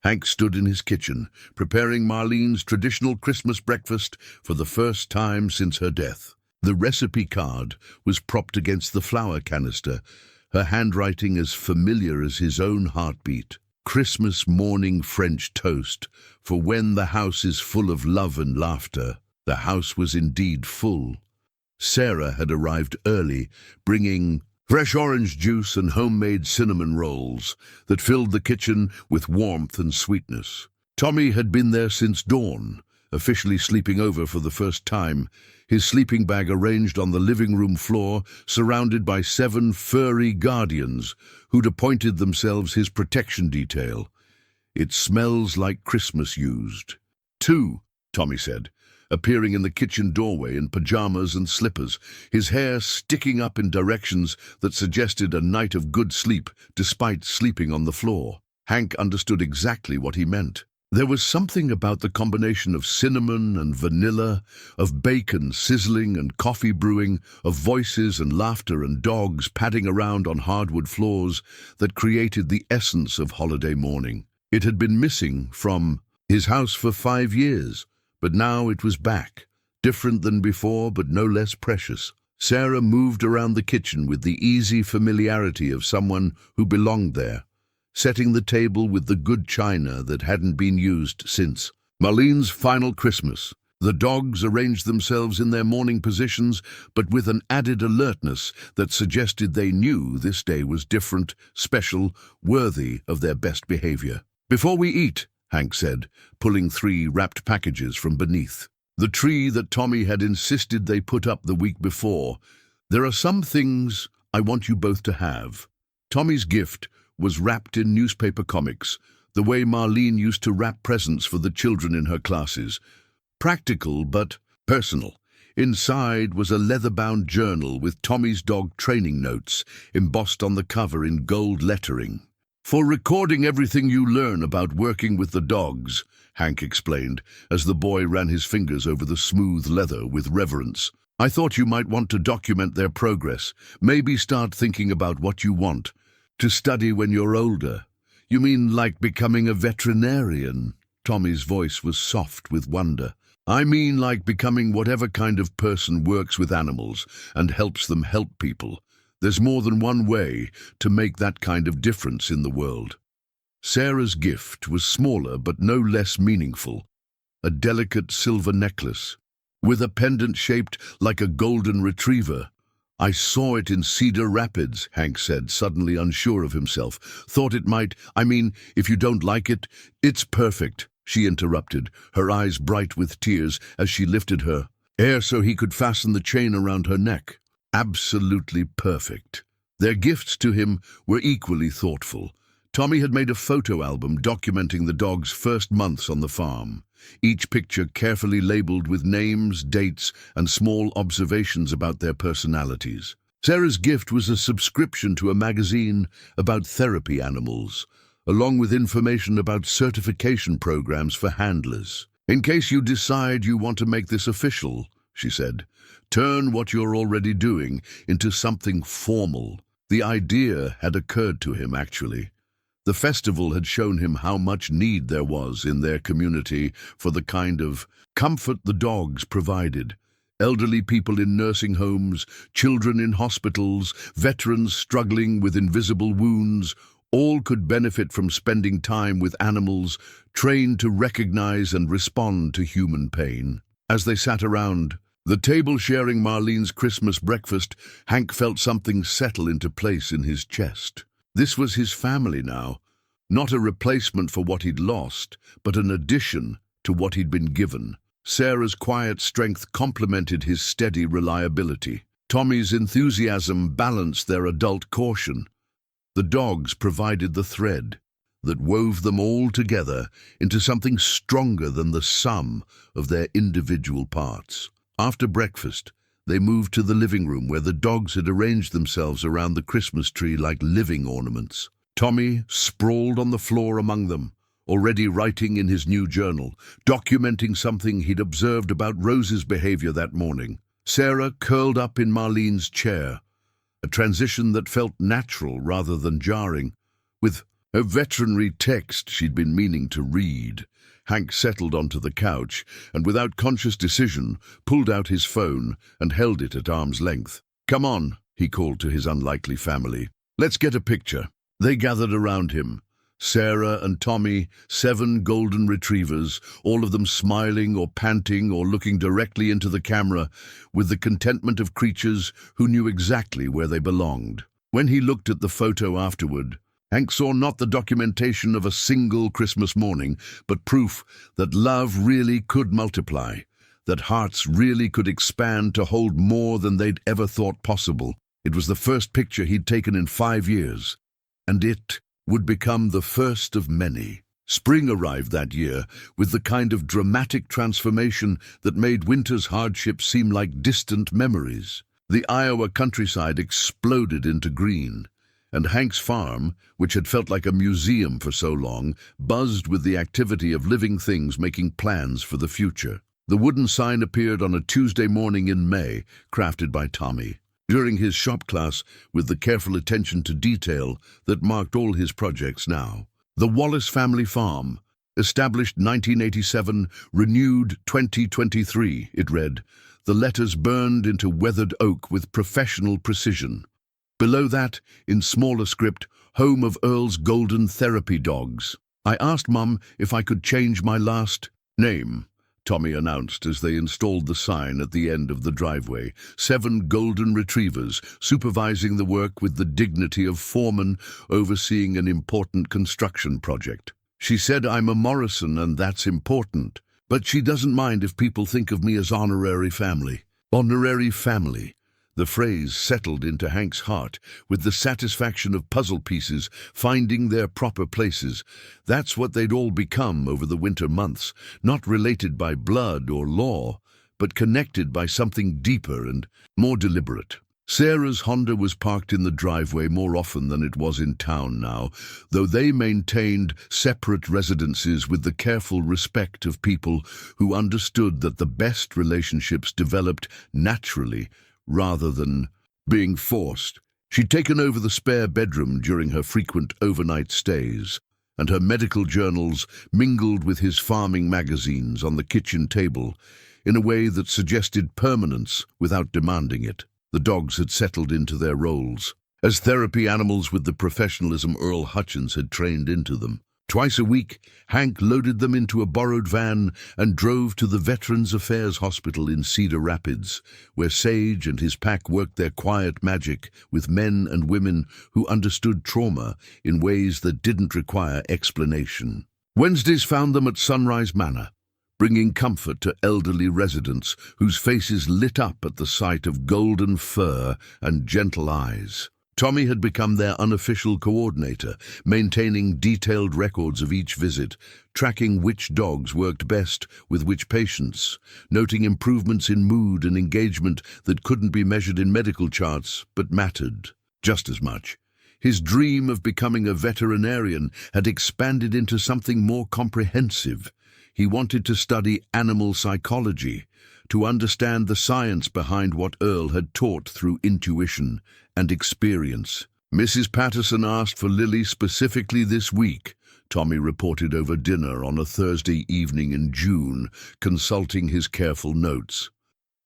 Hank stood in his kitchen, preparing Marlene's traditional Christmas breakfast for the first time since her death. The recipe card was propped against the flour canister, her handwriting as familiar as his own heartbeat. Christmas morning French toast, for when the house is full of love and laughter. The house was indeed full. Sarah had arrived early, bringing fresh orange juice and homemade cinnamon rolls that filled the kitchen with warmth and sweetness. Tommy had been there since dawn, officially sleeping over for the first time, his sleeping bag arranged on the living room floor, surrounded by 7 furry guardians who'd appointed themselves his protection detail. It smells like Christmas used. 2, Tommy said, appearing in the kitchen doorway in pajamas and slippers, his hair sticking up in directions that suggested a night of good sleep despite sleeping on the floor. Hank understood exactly what he meant. There was something about the combination of cinnamon and vanilla, of bacon sizzling and coffee brewing, of voices and laughter and dogs padding around on hardwood floors that created the essence of holiday morning. It had been missing from his house for 5 years, but now it was back, different than before but no less precious. Sarah moved around the kitchen with the easy familiarity of someone who belonged there, setting the table with the good china that hadn't been used since Marlene's final Christmas. The dogs arranged themselves in their morning positions, but with an added alertness that suggested they knew this day was different, special, worthy of their best behavior. "Before we eat," Hank said, pulling 3 wrapped packages from beneath the tree that Tommy had insisted they put up the week before, "there are some things I want you both to have." Tommy's gift was wrapped in newspaper comics, the way Marlene used to wrap presents for the children in her classes. Practical but personal. Inside was a leather-bound journal with Tommy's dog training notes embossed on the cover in gold lettering. "For recording everything you learn about working with the dogs," Hank explained, as the boy ran his fingers over the smooth leather with reverence. "I thought you might want to document their progress, maybe start thinking about what you want to study when you're older." "You mean like becoming a veterinarian?" Tommy's voice was soft with wonder. "I mean like becoming whatever kind of person works with animals and helps them help people. There's more than one way to make that kind of difference in the world." Sarah's gift was smaller but no less meaningful. A delicate silver necklace, with a pendant shaped like a golden retriever. "I saw it in Cedar Rapids," Hank said, suddenly unsure of himself. "Thought it might, if you don't like it—" "It's perfect," she interrupted, her eyes bright with tears as she lifted her air so he could fasten the chain around her neck. Absolutely perfect. Their gifts to him were equally thoughtful. Tommy had made a photo album documenting the dog's first months on the farm, each picture carefully labeled with names, dates, and small observations about their personalities. Sarah's gift was a subscription to a magazine about therapy animals, along with information about certification programs for handlers. "In case you decide you want to make this official," she said, "turn what you're already doing into something formal." The idea had occurred to him, actually. The festival had shown him how much need there was in their community for the kind of comfort the dogs provided. Elderly people in nursing homes, children in hospitals, veterans struggling with invisible wounds, all could benefit from spending time with animals trained to recognize and respond to human pain. As they sat around the table sharing Marlene's Christmas breakfast, Hank felt something settle into place in his chest. This was his family now, not a replacement for what he'd lost, but an addition to what he'd been given. Sarah's quiet strength complemented his steady reliability. Tommy's enthusiasm balanced their adult caution. The dogs provided the thread that wove them all together into something stronger than the sum of their individual parts. After breakfast, they moved to the living room where the dogs had arranged themselves around the Christmas tree like living ornaments. Tommy sprawled on the floor among them, already writing in his new journal, documenting something he'd observed about Rose's behavior that morning. Sarah curled up in Marlene's chair, a transition that felt natural rather than jarring. With a veterinary text she'd been meaning to read, Hank settled onto the couch and, without conscious decision, pulled out his phone and held it at arm's length. "Come on," he called to his unlikely family. "Let's get a picture." They gathered around him. Sarah and Tommy, 7 golden retrievers, all of them smiling or panting or looking directly into the camera with the contentment of creatures who knew exactly where they belonged. When he looked at the photo afterward, Hank saw not the documentation of a single Christmas morning, but proof that love really could multiply, that hearts really could expand to hold more than they'd ever thought possible. It was the first picture he'd taken in 5 years, and it would become the first of many. Spring arrived that year with the kind of dramatic transformation that made winter's hardships seem like distant memories. The Iowa countryside exploded into green, and Hank's farm, which had felt like a museum for so long, buzzed with the activity of living things making plans for the future. The wooden sign appeared on a Tuesday morning in May, crafted by Tommy. During his shop class, with the careful attention to detail that marked all his projects now. The Wallace family farm, established 1987, renewed 2023, it read, the letters burned into weathered oak with professional precision. Below that, in smaller script, home of Earl's golden therapy dogs. "I asked Mum if I could change my last name," Tommy announced as they installed the sign at the end of the driveway. 7 golden retrievers, supervising the work with the dignity of foreman overseeing an important construction project. "She said I'm a Morrison and that's important, but she doesn't mind if people think of me as honorary family." Honorary family. The phrase settled into Hank's heart with the satisfaction of puzzle pieces finding their proper places. That's what they'd all become over the winter months, not related by blood or law, but connected by something deeper and more deliberate. Sarah's Honda was parked in the driveway more often than it was in town now, though they maintained separate residences with the careful respect of people who understood that the best relationships developed naturally rather than being forced. She'd taken over the spare bedroom during her frequent overnight stays, and her medical journals mingled with his farming magazines on the kitchen table in a way that suggested permanence without demanding it. The dogs had settled into their roles as therapy animals with the professionalism Earl Hutchins had trained into them. Twice a week, Hank loaded them into a borrowed van and drove to the Veterans Affairs Hospital in Cedar Rapids, where Sage and his pack worked their quiet magic with men and women who understood trauma in ways that didn't require explanation. Wednesdays found them at Sunrise Manor, bringing comfort to elderly residents whose faces lit up at the sight of golden fur and gentle eyes. Tommy had become their unofficial coordinator, maintaining detailed records of each visit, tracking which dogs worked best with which patients, noting improvements in mood and engagement that couldn't be measured in medical charts but mattered just as much. His dream of becoming a veterinarian had expanded into something more comprehensive. He wanted to study animal psychology, to understand the science behind what Earl had taught through intuition and experience. "Mrs. Patterson asked for Lily specifically this week," Tommy reported over dinner on a Thursday evening in June, consulting his careful notes.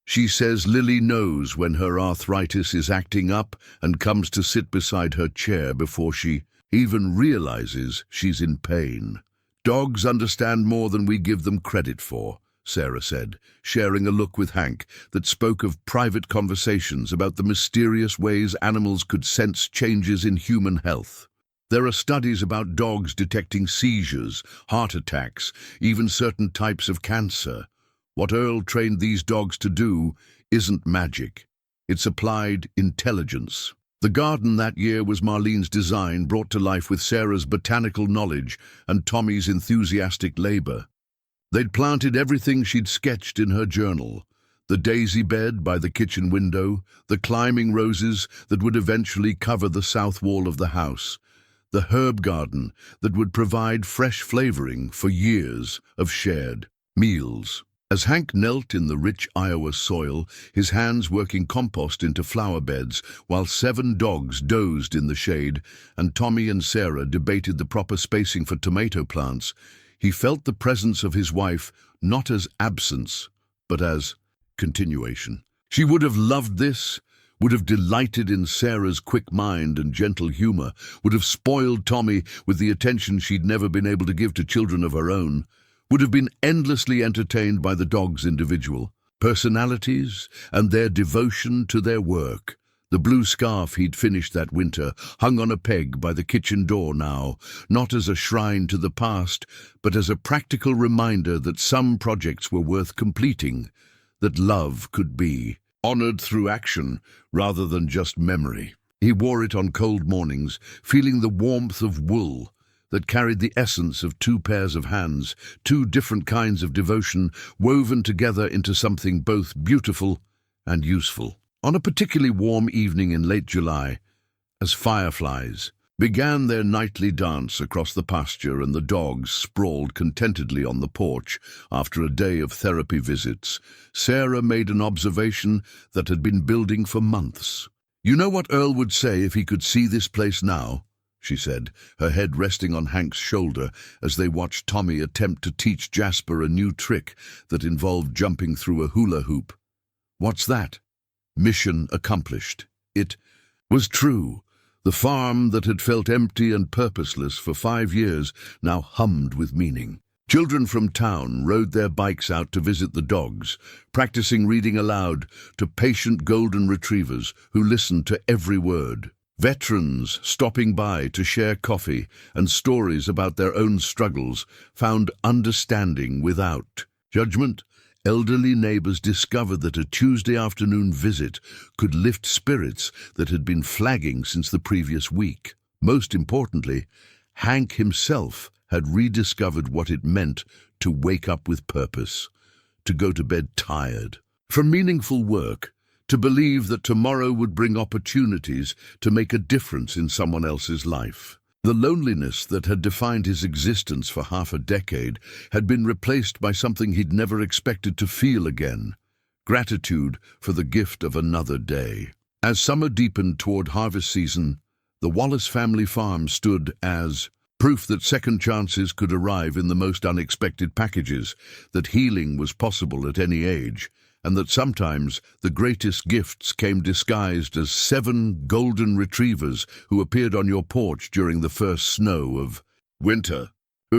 "She says Lily knows when her arthritis is acting up and comes to sit beside her chair before she even realizes she's in pain. Dogs understand more than we give them credit for," Sarah said, sharing a look with Hank that spoke of private conversations about the mysterious ways animals could sense changes in human health. "There are studies about dogs detecting seizures, heart attacks, even certain types of cancer. What Earl trained these dogs to do isn't magic. It's applied intelligence." The garden that year was Marlene's design, brought to life with Sarah's botanical knowledge and Tommy's enthusiastic labor. They'd planted everything she'd sketched in her journal: the daisy bed by the kitchen window, the climbing roses that would eventually cover the south wall of the house, the herb garden that would provide fresh flavoring for years of shared meals. As Hank knelt in the rich Iowa soil, his hands working compost into flower beds, while 7 dogs dozed in the shade, and Tommy and Sarah debated the proper spacing for tomato plants, he felt the presence of his wife not as absence, but as continuation. She would have loved this, would have delighted in Sarah's quick mind and gentle humor, would have spoiled Tommy with the attention she'd never been able to give to children of her own, would have been endlessly entertained by the dogs' individual personalities and their devotion to their work. The blue scarf he'd finished that winter hung on a peg by the kitchen door now, not as a shrine to the past, but as a practical reminder that some projects were worth completing, that love could be honored through action rather than just memory. He wore it on cold mornings, feeling the warmth of wool that carried the essence of 2 pairs of hands, 2 different kinds of devotion woven together into something both beautiful and useful. On a particularly warm evening in late July, as fireflies began their nightly dance across the pasture and the dogs sprawled contentedly on the porch after a day of therapy visits, Sarah made an observation that had been building for months. "You know what Earl would say if he could see this place now?" she said, her head resting on Hank's shoulder as they watched Tommy attempt to teach Jasper a new trick that involved jumping through a hula hoop. "What's that?" Mission accomplished. It was true. The farm that had felt empty and purposeless for 5 years now hummed with meaning. Children from town rode their bikes out to visit the dogs, practicing reading aloud to patient golden retrievers who listened to every word. Veterans stopping by to share coffee and stories about their own struggles found understanding without judgment. Elderly neighbors discovered that a Tuesday afternoon visit could lift spirits that had been flagging since the previous week. Most importantly, Hank himself had rediscovered what it meant to wake up with purpose, to go to bed tired, from meaningful work, to believe that tomorrow would bring opportunities to make a difference in someone else's life. The loneliness that had defined his existence for half a decade had been replaced by something he'd never expected to feel again: gratitude for the gift of another day. As summer deepened toward harvest season, the Wallace family farm stood as proof that second chances could arrive in the most unexpected packages, that healing was possible at any age, and that sometimes the greatest gifts came disguised as 7 golden retrievers who appeared on your porch during the first snow of winter,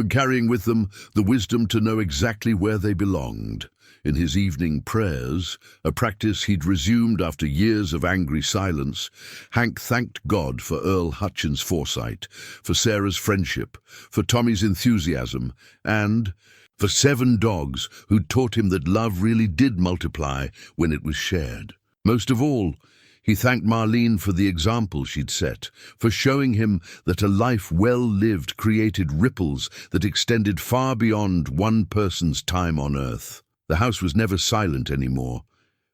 carrying with them the wisdom to know exactly where they belonged. In his evening prayers, a practice he'd resumed after years of angry silence, Hank thanked God for Earl Hutchins' foresight, for Sarah's friendship, for Tommy's enthusiasm, and For 7 dogs who'd taught him that love really did multiply when it was shared. Most of all, he thanked Marlene for the example she'd set, for showing him that a life well lived created ripples that extended far beyond one person's time on earth. The house was never silent anymore,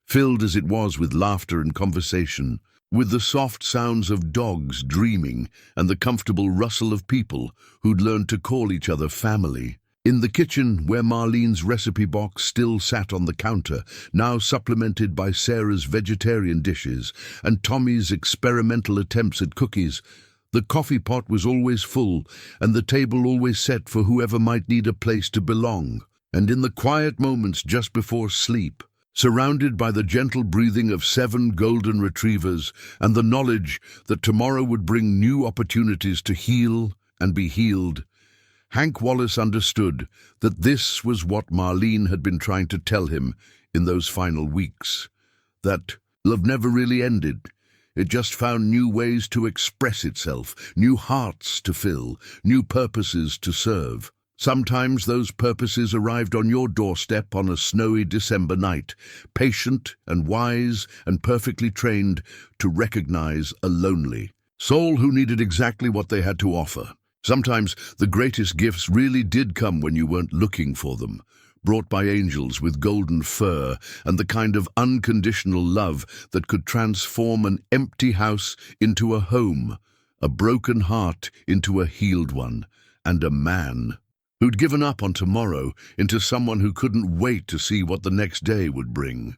filled as it was with laughter and conversation, with the soft sounds of dogs dreaming and the comfortable rustle of people who'd learned to call each other family. In the kitchen, where Marlene's recipe box still sat on the counter, now supplemented by Sarah's vegetarian dishes and Tommy's experimental attempts at cookies, the coffee pot was always full and the table always set for whoever might need a place to belong. And in the quiet moments just before sleep, surrounded by the gentle breathing of 7 golden retrievers and the knowledge that tomorrow would bring new opportunities to heal and be healed, Hank Wallace understood that this was what Marlene had been trying to tell him in those final weeks. That love never really ended. It just found new ways to express itself, new hearts to fill, new purposes to serve. Sometimes those purposes arrived on your doorstep on a snowy December night, patient and wise and perfectly trained to recognize a lonely soul who needed exactly what they had to offer. Sometimes the greatest gifts really did come when you weren't looking for them, brought by angels with golden fur and the kind of unconditional love that could transform an empty house into a home, a broken heart into a healed one, and a man who'd given up on tomorrow into someone who couldn't wait to see what the next day would bring.